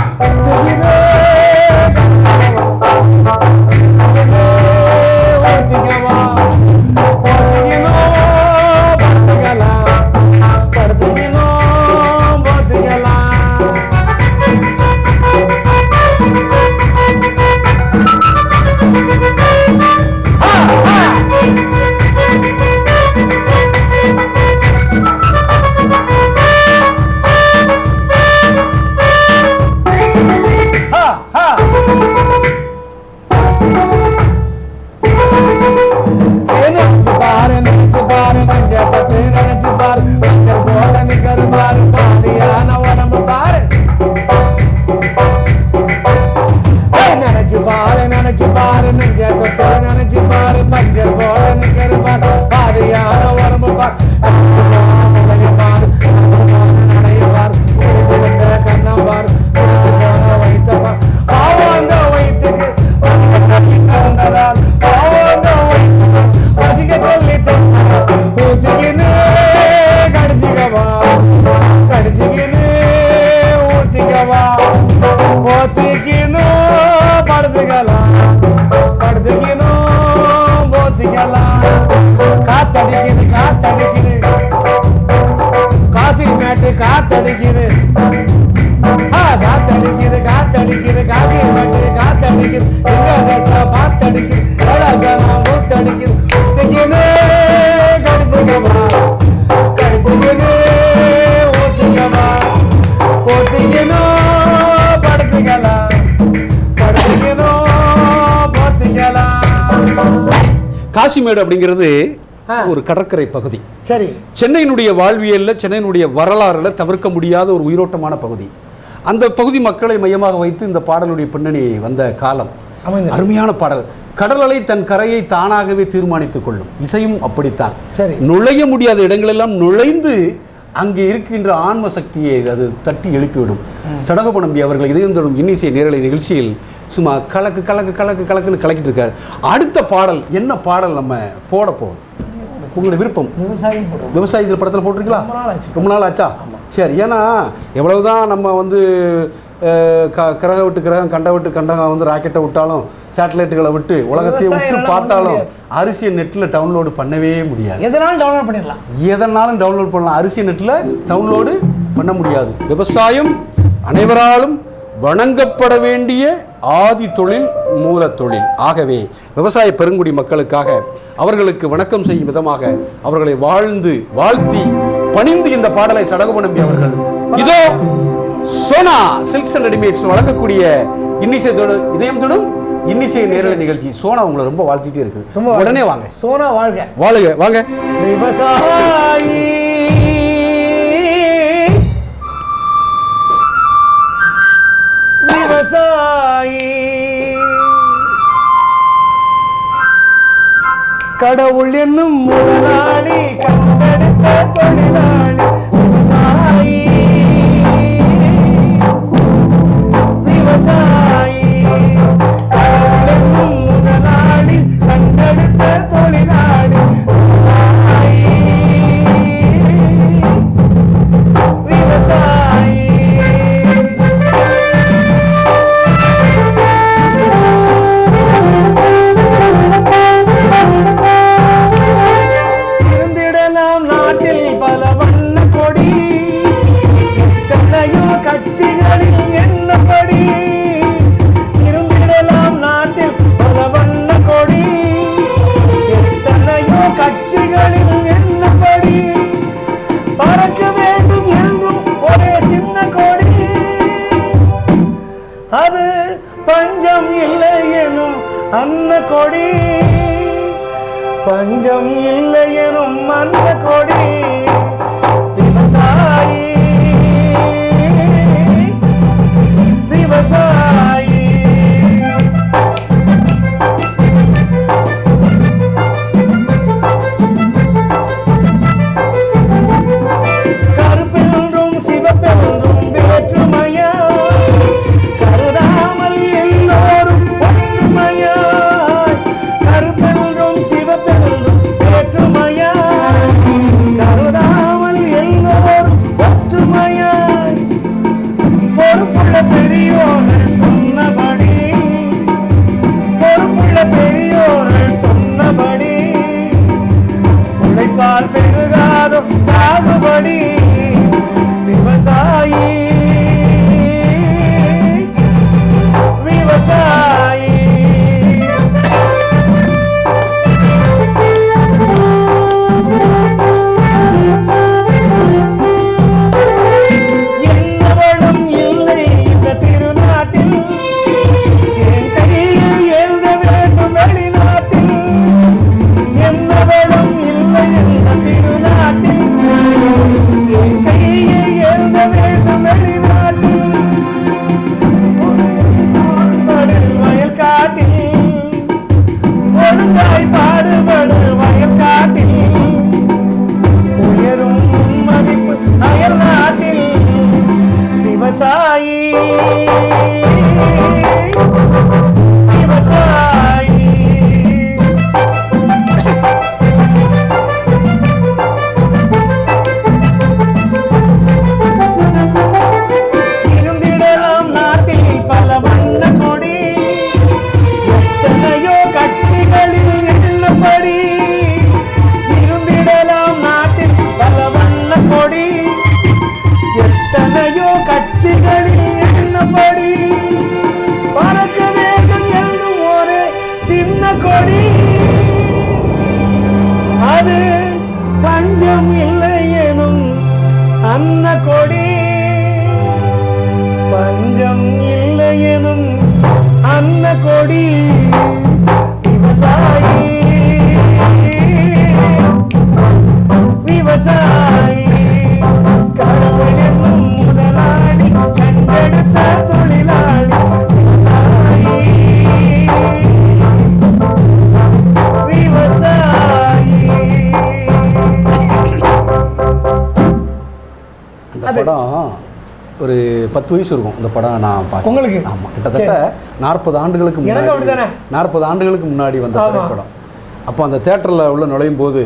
காத்தடிக்குது காத்தடிக்குது காசி மேட்டு காத்தடிக்குது காத்தடிக்குது காத்தடிக்குது காசி மேட்டு காத்தடிக்குது எங்க தேசம் பாத்தடிக்குது ஊத்தடிக்குது ஊத்திக்கினே கடிச்சுக்கவா கடிச்சுக்கினே ஊத்திக்கவா போத்திக்கணும் படுத்துக்கலாம் படுத்துக்கணும் போத்திக்கலாம். காசிமேடு அப்படிங்கிறது ஒரு கடற்கரை பகுதி. சரி, சென்னையினுடைய வாழ்வியல்ல சென்னையினுடைய வரலாறுல தவிர்க்க முடியாத ஒரு உயிரோட்டமான பகுதி. அந்த பகுதி மக்களை மையமாக வைத்து இந்த பாடலுடைய பின்னணி வந்த காலம். அருமையான பாடல். கடல் அலை தன் கரையை தானாகவே தீர்மானித்துக் கொள்ளும். இசையும் அப்படித்தான். சரி, நுழைய முடியாத இடங்களெல்லாம் நுழைந்து அங்கே இருக்கின்ற ஆன்ம சக்தியை அது தட்டி எழுப்பிவிடும். சடகோப நம்பி அவர்கள் இதயம் தொடும் இன்னிசை நேரலை நிகழ்ச்சியில் சும்மா கலக்கு கலக்கு கலக்கு கலக்குன்னு கலக்கிட்டு இருக்காரு. அடுத்த பாடல் என்ன பாடல் நம்ம போட போகிறோம்? உங்களுடைய விருப்பம். விவசாயி படத்தில் போட்டிருக்கீங்களா? ரொம்ப நாள் ஆச்சா? சரி, ஏன்னா எவ்வளவுதான் நம்ம வந்து கிரக விட்டு கிரகம் கண்ட விட்டு கண்டம் வந்து ராக்கெட்டை விட்டாலும் சேட்டலைட்டுகளை விட்டு உலகத்தையே விட்டு பார்த்தாலும் அரிசியை நெட்டில் டவுன்லோடு பண்ணவே முடியாது. எதனாலும் டவுன்லோட் பண்ணிடலாம், எதனாலும் டவுன்லோட் பண்ணலாம். அரிசி நெட்டில் டவுன்லோடு பண்ண முடியாது. விவசாயம் அனைவராலும் வணங்கப்பட வேண்டிய ஆதி தொழில் மூல தொழில். ஆகவே விவசாய பெருங்குடி மக்களுக்காக அவர்களுக்கு வணக்கம் செய்யும் விதமாக அவர்களை வாழ்த்தி பணிந்து இந்த பாடலை சடகோப நம்பி அவர்கள் இதோ சோனா சில்க்ஸ் அண்ட் ரெடிமேட்ஸ் வழங்கக்கூடிய இன்னிசை இதயம் தொடும் இன்னிசை நேரலை நிகழ்ச்சி. சோனா உங்களை ரொம்ப வாழ்த்திட்டே இருக்கு. உடனே வாங்க. சோனா வாழ்க. வாழுங்க. வாங்க. விவசாயி விவசாயி கடவுள் என்னும் முதலாளி கண்டெடுத்த தொழிலாளி விவசாயி விவசாயி கடவுள் என்னும் முதலாளி கண்டெடுத்த தொழிலாளி விவசாயி விவசாயி பல வண்ண கொடி எத்தனையோ கட்சிகளில் என்னப்படி இருந்திடலாம் நாட்டில் பல வண்ண கொடி எத்தனையோ கட்சிகளில் என்னப்படி பறக்க வேண்டும் என்றும் ஒரே சின்ன கொடி அது பஞ்சம் இல்லை எனும் அன்ன கொடி பஞ்சம் இல்லை எனும் மன்ன கொடி விவசாயி விவசாயி கருப்பென்றும் சிவப்பென்றும் வேற்றுமையா கருதாமல் எல்லோரும் ஒற்றுமையா கருப்பென்றும் சிவப்பென்றும் வேற்றுமையா கருதாமல் எல்லோரும் ஒற்றுமையாய் பொறுப்புள்ள பெரியோர்கள் சொன்னபடி பொறுப்புள்ள பெரியோர்கள் சொன்னபடி உழைப்பால் பெருகாதோ சாகுபடி விவசாயி விவசாயி என்னவளும் இல்லை இந்த திருநாட்டில் என் கையில் எழுத வேண்டும் வெளிநாட்டில் என்னவளும் இல்லை இந்த திருநாட்டில் என் கையை எழுத வேண்டும் வெளிநாட்டில் பாடுபடு வயல் காட்டில் ஒழுங்காய் பாடுபடு வயல் காட்டில் உயரும் மதிப்பு அயல் நாட்டில் விவசாயி விவசாயி இருந்திடலாம் நாட்டில் பல வண்ண கொடி எத்தனையோ கட்சிகளில் எண்ணப்படி இருந்திடலாம் நாட்டில் பல வண்ண கொடி எத்தனையோ கட்சிகளில் எண்ணப்படி பறக்க வேண்டும் என்றும் ஒரு சின்ன கொடி அது பஞ்சம் இல்லை எனும் அன்ன கொடி பஞ்சம் இல்லை எனும் அன்ன கொடி விவசாயி விவசாயி கடவுள் என்னும் முதலாளி கண்டெடுத்த தொழிலாளி விவசாயி விவசாயி. அந்த படம் ஒரு 10 வயசு இருக்கும். இந்த படம் நான் பார்த்தேன். உங்களுக்கு? ஆமாம், கிட்டத்தட்ட 40 ஆண்டுகளுக்கு எனக்கு அப்படிதானே? 40 ஆண்டுகளுக்கு முன்னாடி வந்த ஆமா. திரைப்படம். அப்போ அந்த தேட்டரில் உள்ள நுழையும் போது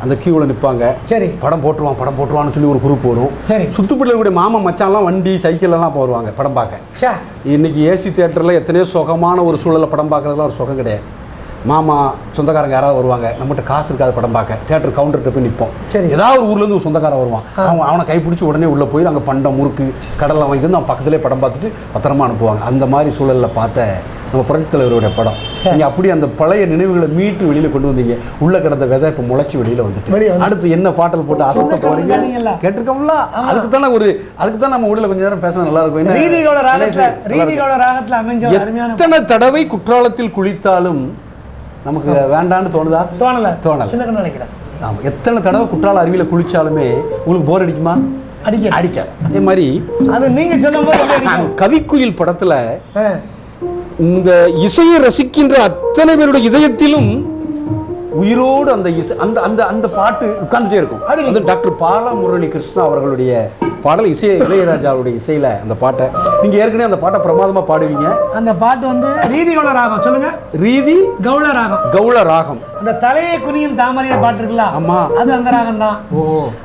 அந்த கியூவில் நிற்பாங்க. சரி. படம் போட்டுருவான்னு சொல்லி ஒரு குரூப் வரும். சரி. சுத்துப்பட்டியில் கூடிய மாமா மச்சான்லாம் வண்டி சைக்கிள்லாம் வருவாங்க படம் பார்க்க. ஷா இன்னைக்கு ஏசி தேட்டரில் எத்தனையோ சுகமான ஒரு சூழலில் படம் பார்க்குறதுலாம் ஒரு சுகம் கிடையாது. மாமா சொந்தக்காரங்க யாராவது வருவாங்க, நம்மகிட்ட காசு இருக்காது படம் பார்க்க, தியேட்டர் கவுண்டர்கிட்ட போய் நிற்போம். சரி. ஏதாவது ஒரு ஊர்லேருந்து ஒரு சொந்தக்காரன் வருவான், அவனை கைப்பிடிச்சி உடனே உள்ளே போய் அங்கே பண்டம் முறுக்கு கடலை வாங்கி வந்து அவன் பக்கத்துலேயே படம் பார்த்துட்டு பத்திரமா அனுப்புவாங்க. அந்த மாதிரி சூழலில் பார்த்த நம்ம புரட்சித் தலைவருடைய படம். நீங்கள் அப்படி அந்த பழைய நினைவுகளை மீட்டு வெளியில் கொண்டு வந்தீங்க. உள்ளே கிடந்த விதை இப்போ முளைச்சி வெளியில் வந்துட்டு அடுத்து என்ன பாட்டல் போட்டு அசத்த போகிறீங்க கேட்டிருக்கோம்ல. அதுக்கு தான் நம்ம ஊரில் கொஞ்சம் நேரம் பேச நல்லா இருக்கும். எத்தனை தடவை குற்றாலத்தில் குளித்தாலும் நமக்கு வேண்டான்னு தோணுதா? தோணல. நினைக்கிறேன். ஆமாம், எத்தனை தடவை குற்றால அருவியில் குளிச்சாலுமே உங்களுக்கு போர் அடிக்குமா? அடிக்க. அதே மாதிரி அது நீங்க சொல்லும்போது கவிக்குயில் படத்துல இந்த இசையை ரசிக்கின்ற அத்தனை பேருடைய இதயத்திலும் உயிரோடு அந்த இசை அந்த பாட்டு உட்கார்ந்துட்டே இருக்கும். அது டாக்டர் பாலமுரளி கிருஷ்ணா அவர்களுடைய பாடல், இளையராஜாவுடைய இசையில அந்த பாட்டை நீங்க ஏற்கனவே அந்த பாட்டை பிரமாதமா பாடுவீங்க. அந்த பாட்டு வந்து ரீதி கௌள ராகம். சொல்லுங்க. ரீதி கௌள ராகம். கௌள ராகம். அந்த தலையை குனியும் தாமரைய பாட்டு இருக்குல்ல, ஆமா, அது அந்த ராகம் தான்.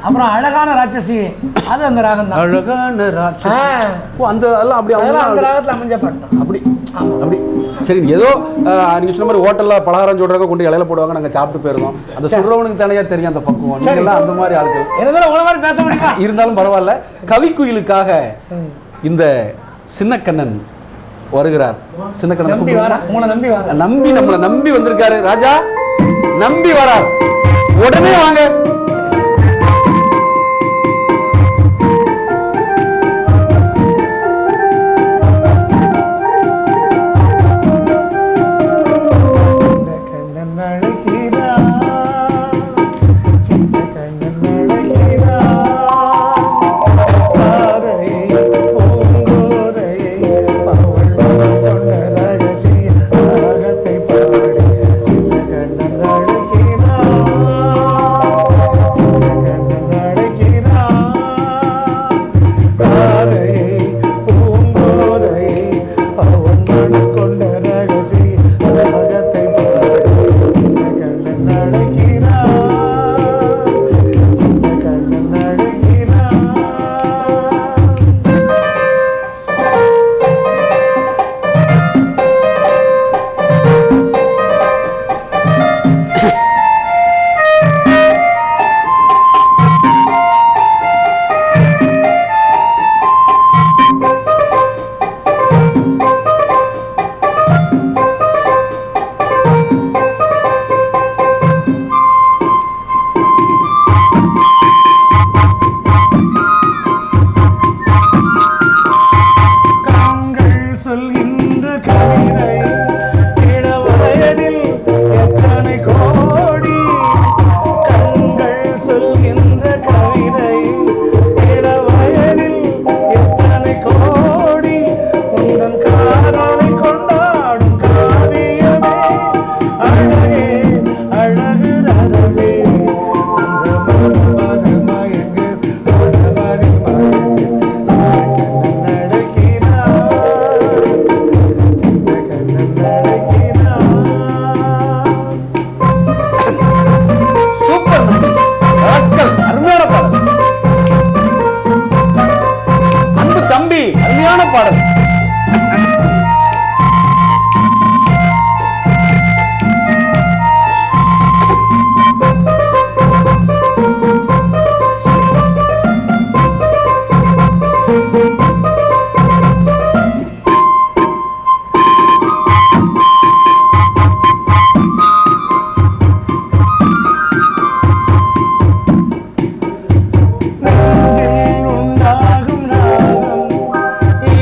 அப்புறம் அழகான ராட்சசி, அது அந்த ராகம் தான். அழகான ராட்சசி, அந்த எல்லாம் அப்படி அந்த ராகத்துல அமைஞ்ச பாட்டு. அப்படி அப்படி சரி. ஏதோ நீங்க சொன்ன மாதிரி ஹோட்டல்ல பலகாரம் சொல்றாங்க, கொண்டு இலையில போடுவாங்க, நாங்க சாப்பிட்டு போயிருந்தோம். அந்த சொல்றவனுக்கு தனியா தெரியும் அந்த பக்குவம். நீங்கெல்லாம் அந்த மாதிரி ஆட்கள் பேச முடியும். இருந்தாலும் பரவாயில்ல. கவிக்குயிலுக்காக இந்த சின்னக்கண்ணன் வருகிறார். சின்னக்கண்ணன் நம்பி நம்மளை நம்பி வந்திருக்காரு. ராஜா நம்பி வரார், உடனே வாங்க.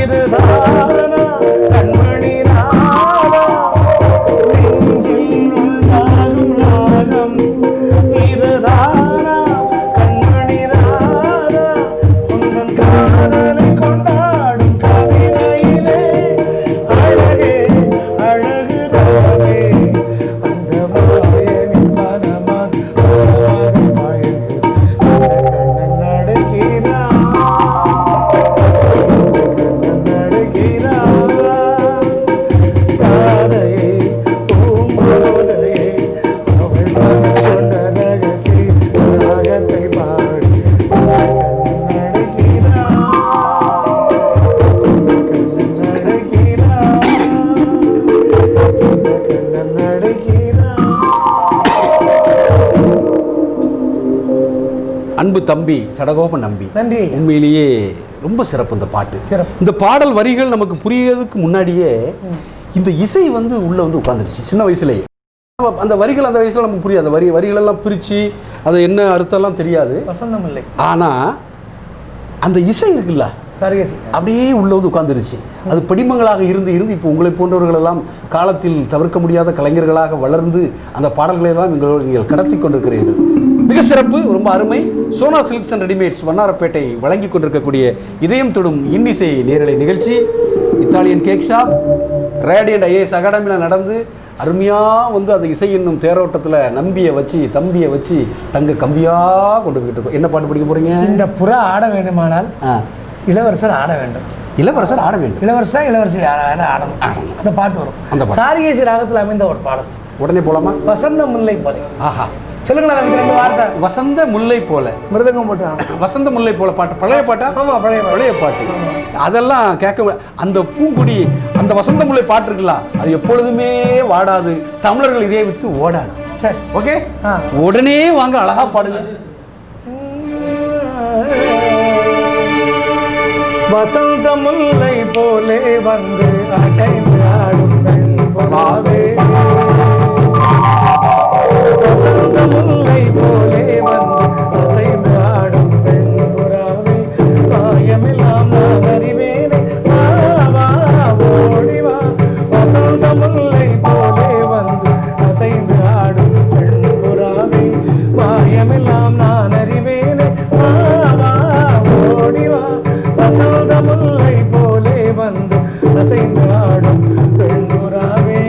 இதுதான் தம்பி சடகோப நம்பி. நன்றி. உண்மையிலேயே ரொம்ப சிறப்பு இந்த பாட்டு. சிறப்பு. இந்த பாடல் வரிகள் நமக்கு புரியறதுக்கு முன்னாடியே இந்த இசை வந்து உள்ள வந்து உட்கார்ந்துருச்சு சின்ன வயசுலேயே. அந்த வரிகள் அந்த வயசுல நமக்கு புரியாது. அந்த வரிகளெல்லாம் பிரித்து அது என்ன அர்த்தம்லாம் தெரியாது. வசந்தம் இல்லை. ஆனால் அந்த இசை இருக்குல்ல அப்படியே உள்ள வந்து உட்கார்ந்துருச்சு. அது படிமங்களாக இருந்து இருந்து இப்போ உங்களை போன்றவர்களெல்லாம் காலத்தில் தவிர்க்க முடியாத கலைஞர்களாக வளர்ந்து அந்த பாடல்களை எல்லாம் நீங்கள் கடத்தி கொண்டிருக்கிறீர்கள். மிக சிறப்பு, ரொம்ப அருமை. Sona silks and readymades Vannarapettai வழங்கி கொண்டிருக்கக்கூடிய இதயம் தொடும் இன்னிசை நேரலை நிகழ்ச்சி Italian cake shop radiant IAS அகாடமியில் நடந்து அருமையாக வந்து அந்த இசை என்னும் தேரோட்டத்தில் நம்பியை வச்சு தம்பியை வச்சு தங்க கம்பியாக கொண்டு போயிட்டு இருக்கோம். என்ன பாட்டு படிக்க போகிறீங்க? இந்த புறா ஆட வேண்டுமானால் இளவரசர் ஆட வேண்டும். இளவரசர் ஆட வேண்டும். இளவரசி ஆடணும். அந்த பாட்டு வரும். அந்த சாரியேசி ராகத்தில் அமைந்த ஒரு பாடல். உடனே போலாமா? வசந்த முல்லை போல. ஆஹா, சொல்லுங்களா ரெண்டு வார்த்தை. வசந்த முல்லை போல. மிருதங்கம் போட்டு வசந்த முல்லை போல பாட்டு. பழைய பாட்டா? ஆமாம், பழைய பாட்டு. அதெல்லாம் கேட்க அந்த பூங்குடி அந்த வசந்த முல்லை பாட்டு இருக்கலாம், அது எப்பொழுதுமே வாடாது. தமிழர்கள் இதே வித்து ஓடாது. சரி, ஓகே, உடனே வாங்க, அழகா பாடுங்க. வசந்த முல்லை போலே வந்து அசைந்து ஆடும் புறாவே, வசந்த முல்லை போலே வந்து அசைந்து ஆடும் பெண் புறாவே, காயமெல்லாம் நான் அறிவேனே, வா ஓடிவா. வசந்த முல்லை போலே வந்து அசைந்து ஆடும் பெண் புறாவே, காயமெல்லாம் நான் அறிவேனே, வா ஓடிவா. வசந்த முல்லை போலே வந்து அசைந்து ஆடும் பெண் புறாவே.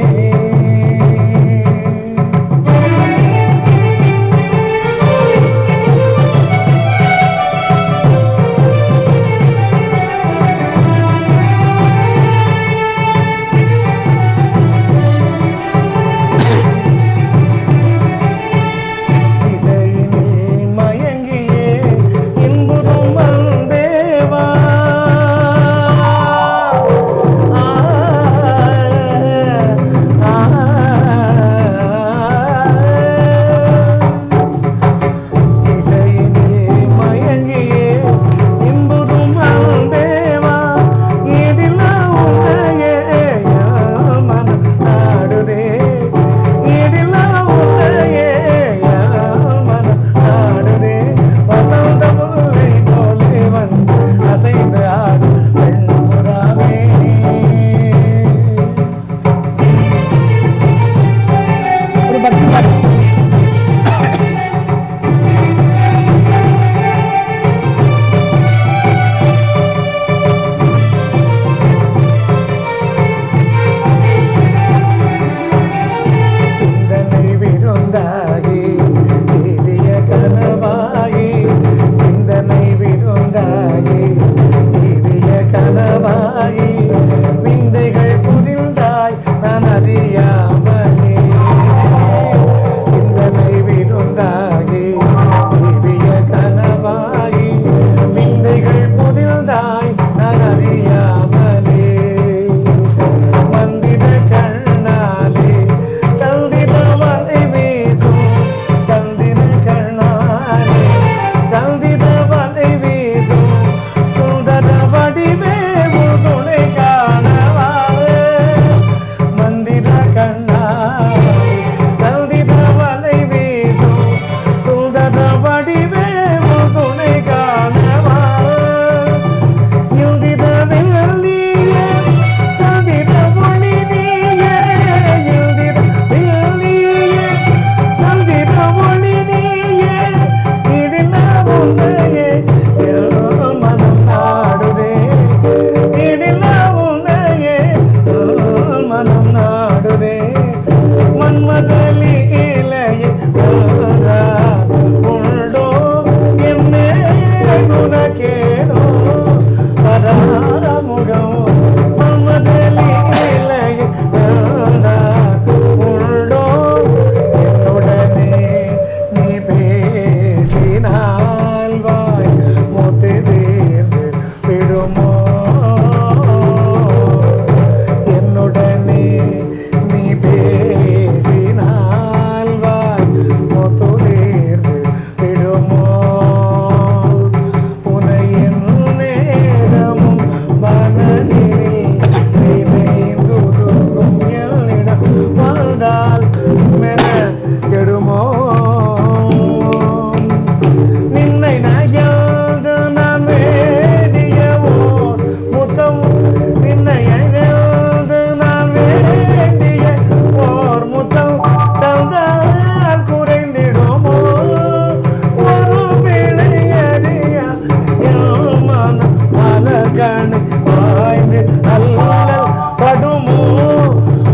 மீது அல்லல் படுமோ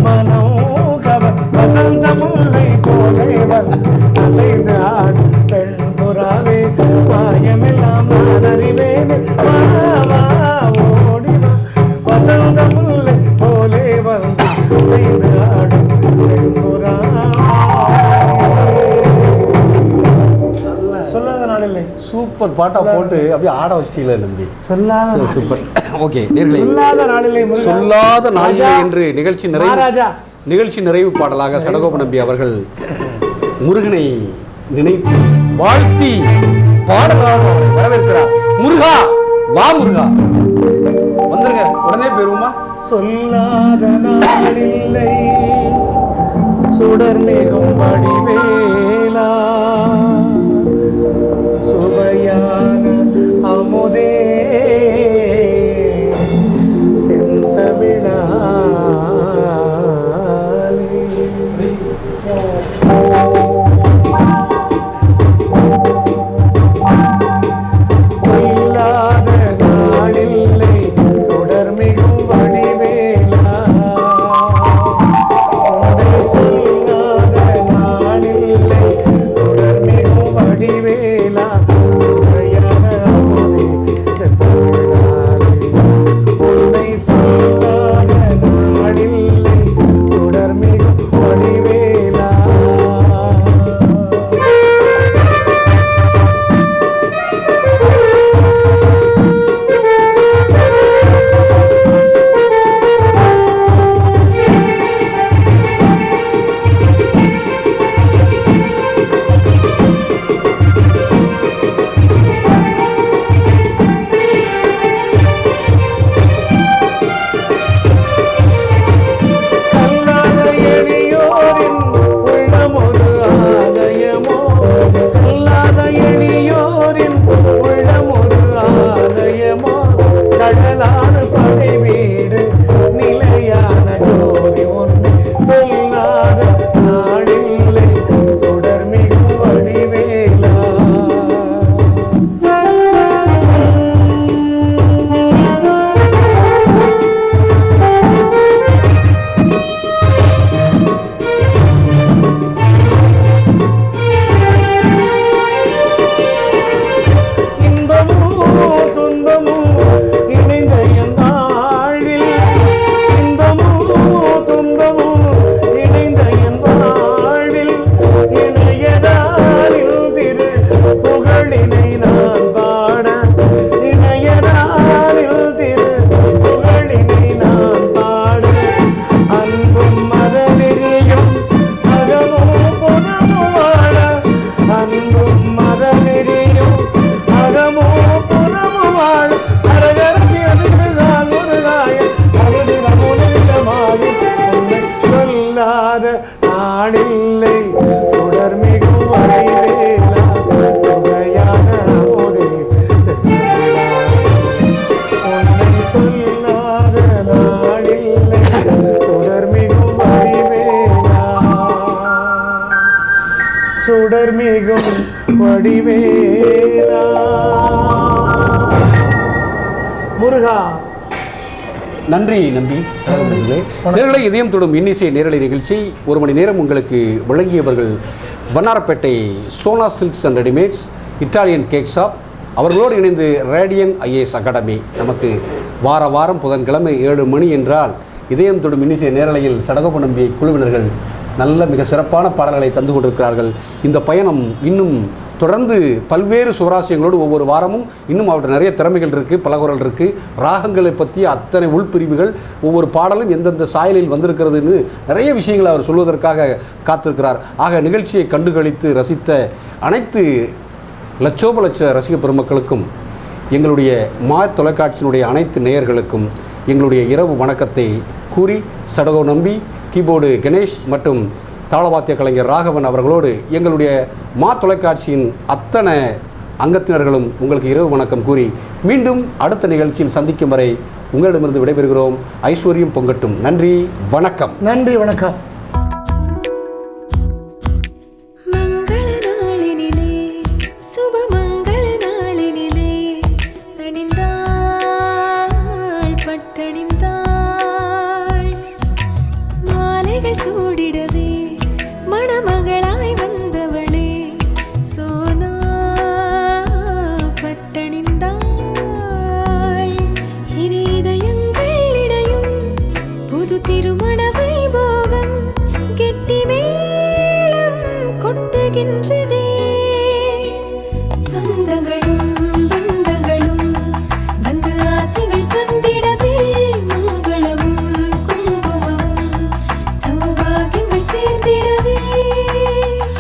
மனம் கவர் வசந்த முல்லை போலே அசைந்து ஆடும் பெண் புறாவே மாயமெல்லாம் நான் அறிவேன் ஓடிவா வசந்த முல்லை போலே வந்து அசைந்து ஆடும் பெண் புறா சொல்லாத நாள் இல்லை. சூப்பர் பாட்டா போட்டு அப்படியே ஆட வச்சிட்டீங்களே நம்பி. சொல்லாத சூப்பர். ஓகே நேர்களே, சொல்லாத நாளிலே சொல்லாத நாளிலே என்று நிகழ்ச்சி நிறைவு பாடலாக சடகோப நம்பி அவர்கள் முருகனை நினைத்து வாழ்த்தி பாடலாக வரவேற்கிறார். முருகா வா முருகா வந்துருங்க, உடனே பெறுவோமா. சொல்லாத நாளில்லை சுடர் மிகும் வடிவேலா சுவையான அமுதே செந்தமிழாலே சொல்லாத நாளில்லை சுடர் மிகும் வடிவேலா சொல்லாத நாளில்லை சுடர் மிகும் வடிவேலா சுவையான அமுதே செந்தமிழாலே உன்னை சொல்லாத நாளில்லை சுடர் மிகும் வடிவேலா கல்லாத எளியோரின் உள்ளமொரு ஆலயமோ கல்லாத எளியோரின் உள்ளமொரு ஆலயமோ கடலான படை வீடு நிலையான ஜோதி ஒன்று சொல்லாத நாளில்லை சுடர் மிகும் வடிவேலா இன்பமோ துன்பமோ இணைந்த என் வாழ்வில் இன்பமோ துன்பமோ இணைந்த என் வாழ்வில் இணையதாலில் திரு புகழினை நான் பாட இணையதாலில் திரு புகழினை நான் பாட அன்பும் மதநெறியும் அகமோ புறமோ வாழ அன்பும் மதநெறியும் அகமோ புறமோ வாழ அரகரசி அதிர்ந்தால் முருகாய அருதிரமுனிதமாகி உன்னை சொல்லாத நாளில்லை சுடர் மிகும் வடிவேலா சுவையான அமுதே செந்தமிழாலே உன்னை சொல்லாத நாளில்லை சுடர் மிகும் வடிவேலா சுடர் மிகும் வடிவேலா முருகா. நன்றி நம்பி. நேரலை இதயம் தொடும் இன்னிசை நேரலை நிகழ்ச்சி ஒரு மணி நேரம் உங்களுக்கு வழங்கியவர்கள் Vannarapettai Sona silks and readymades, Italian cake shop, அவர்களோடு இணைந்து ரேடியன் ஐஏஎஸ் அகாடமி. நமக்கு வாரம் புதன்கிழமை 7 மணி என்றால் இதயம் தொடும் இன்னிசை நேரலையில் சடகோப நம்பி குழுவினர்கள் நல்ல மிக சிறப்பான பாடல்களை தந்து கொண்டிருக்கிறார்கள். இந்த பயணம் இன்னும் தொடர்ந்து பல்வேறு சுவராசியங்களோடு ஒவ்வொரு வாரமும் இன்னும் அவர்கிட்ட நிறைய திறமைகள் இருக்குது, பலகுரல் இருக்குது, ராகங்களை பற்றிய அத்தனை உள்பிரிவுகள், ஒவ்வொரு பாடலும் எந்தெந்த சாயலில் வந்திருக்கிறதுன்னு நிறைய விஷயங்களை அவர் சொல்வதற்காக காத்திருக்கிறார். ஆக நிகழ்ச்சியை கண்டுகளித்து ரசித்த அனைத்து லட்சோப லட்ச ரசிக பெருமக்களுக்கும், எங்களுடைய தொலைக்காட்சியினுடைய அனைத்து நேயர்களுக்கும் எங்களுடைய இரவு வணக்கத்தை கூறி, சடகோ நம்பி, கீபோர்டு கணேஷ் மற்றும் தாளவாத்திய கலைஞர் ராகவன் அவர்களோடு எங்களுடைய தொலைக்காட்சியின் அத்தனை அங்கத்தினர்களும் உங்களுக்கு இரவு வணக்கம் கூறி மீண்டும் அடுத்த நிகழ்ச்சியில் சந்திக்கும் வரை உங்களிடமிருந்து விடைபெறுகிறோம். ஐஸ்வர்யம் பொங்கட்டும். நன்றி, வணக்கம். நன்றி, வணக்கம். மங்கள நாளினிலே சுப மங்கள நாளினிலே அணிந்தாள் பட்டணிந்தாள்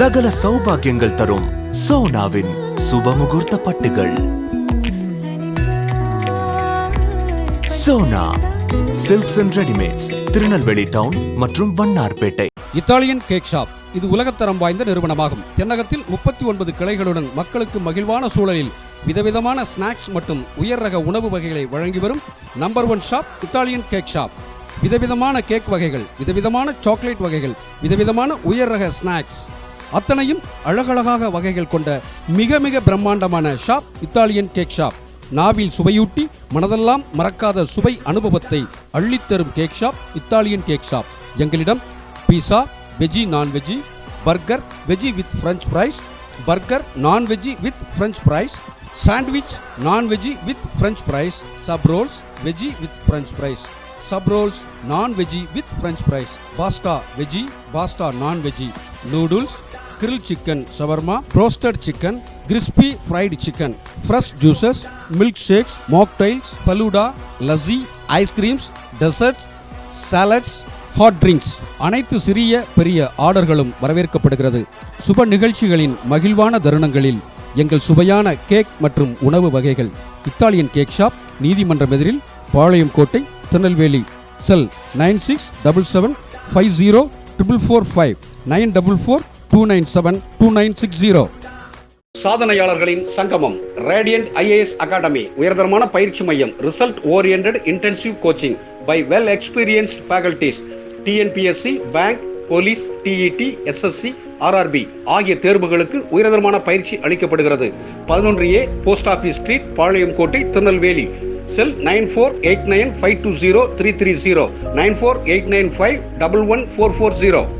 சகல சௌபாகியங்கள் தரும் சோனாவின் சுபமுகூர்த்த பட்டுகள். Sona silks and readymades, Tirunelveli town மற்றும் வண்ணார்பேட்டை. இத்தாலியன் கேக் ஷாப் இது உலகத்தரம் வாய்ந்த நிறுவனமாகும். தென்னகத்தில் 39 கிளைகளுடன் மக்களுக்கு மகிழ்வான சூழலில் விதவிதமான ஸ்நாக்ஸ் மற்றும் உயர் ரக உணவு வகைகளை வழங்கி வரும் number 1 shop Italian cake shop. விதவிதமான கேக் வகைகள், விதவிதமான சாக்லேட் வகைகள், விதவிதமான உயர் ரக ஸ்நாக்ஸ் அத்தனையும் அழகழகாக வகைகள் கொண்ட மிக மிக பிரம்மாண்டமான ஷாப் இத்தாலியன் கேக் ஷாப். நாவில் சுவையூட்டி மனதெல்லாம் மறக்காத சுவை அனுபவத்தை அள்ளித்தரும் cake shop Italian cake shop. எங்களிடம் pizza, veggie non veggie, burger veggie with French fries, burger non veggie with French fries, sandwich non veggie with French fries, sub rolls veggie with French fries, sub rolls non veggie with French fries, pasta veggie, pasta non veggie, noodles, grill chicken shawarma, roasted chicken, crispy fried chicken, fresh juices, milk shakes, mocktails, falooda, lassi, ice creams, desserts, salads, hot drinks அனைத்து சிறிய பெரிய ஆர்டர்களும் வரவேற்கப்படுகிறது. சுப நிகழ்ச்சிகளின் மகிழ்வான தருணங்களில் எங்கள் சுவையான cake மற்றும் உணவு வகைகள். இத்தாலியன் கேக் ஷாப், நீதிமன்றம் எதிரில், பாளையம் கோட்டை, திருநெல்வேலி. செல் 9677504445 944297290. சாதனையாளர்களின் சங்கமம், ரேடியன்ட் ஐஏஎஸ் அகாடமி, உயர்தரமான பயிற்சி மையம், result oriented intensive coaching by well experienced faculties. TNPSC, bank, police, TET, SSC, RRB ஆகிய தேர்வுகளுக்கு உயர்தரமான பயிற்சி அளிக்கப்படுகிறது. 11A போஸ்ட் ஆபீஸ் ஸ்ட்ரீட், பாளையம் கோட்டை, திருநெல்வேலி. செல் 9489520330 9489511440.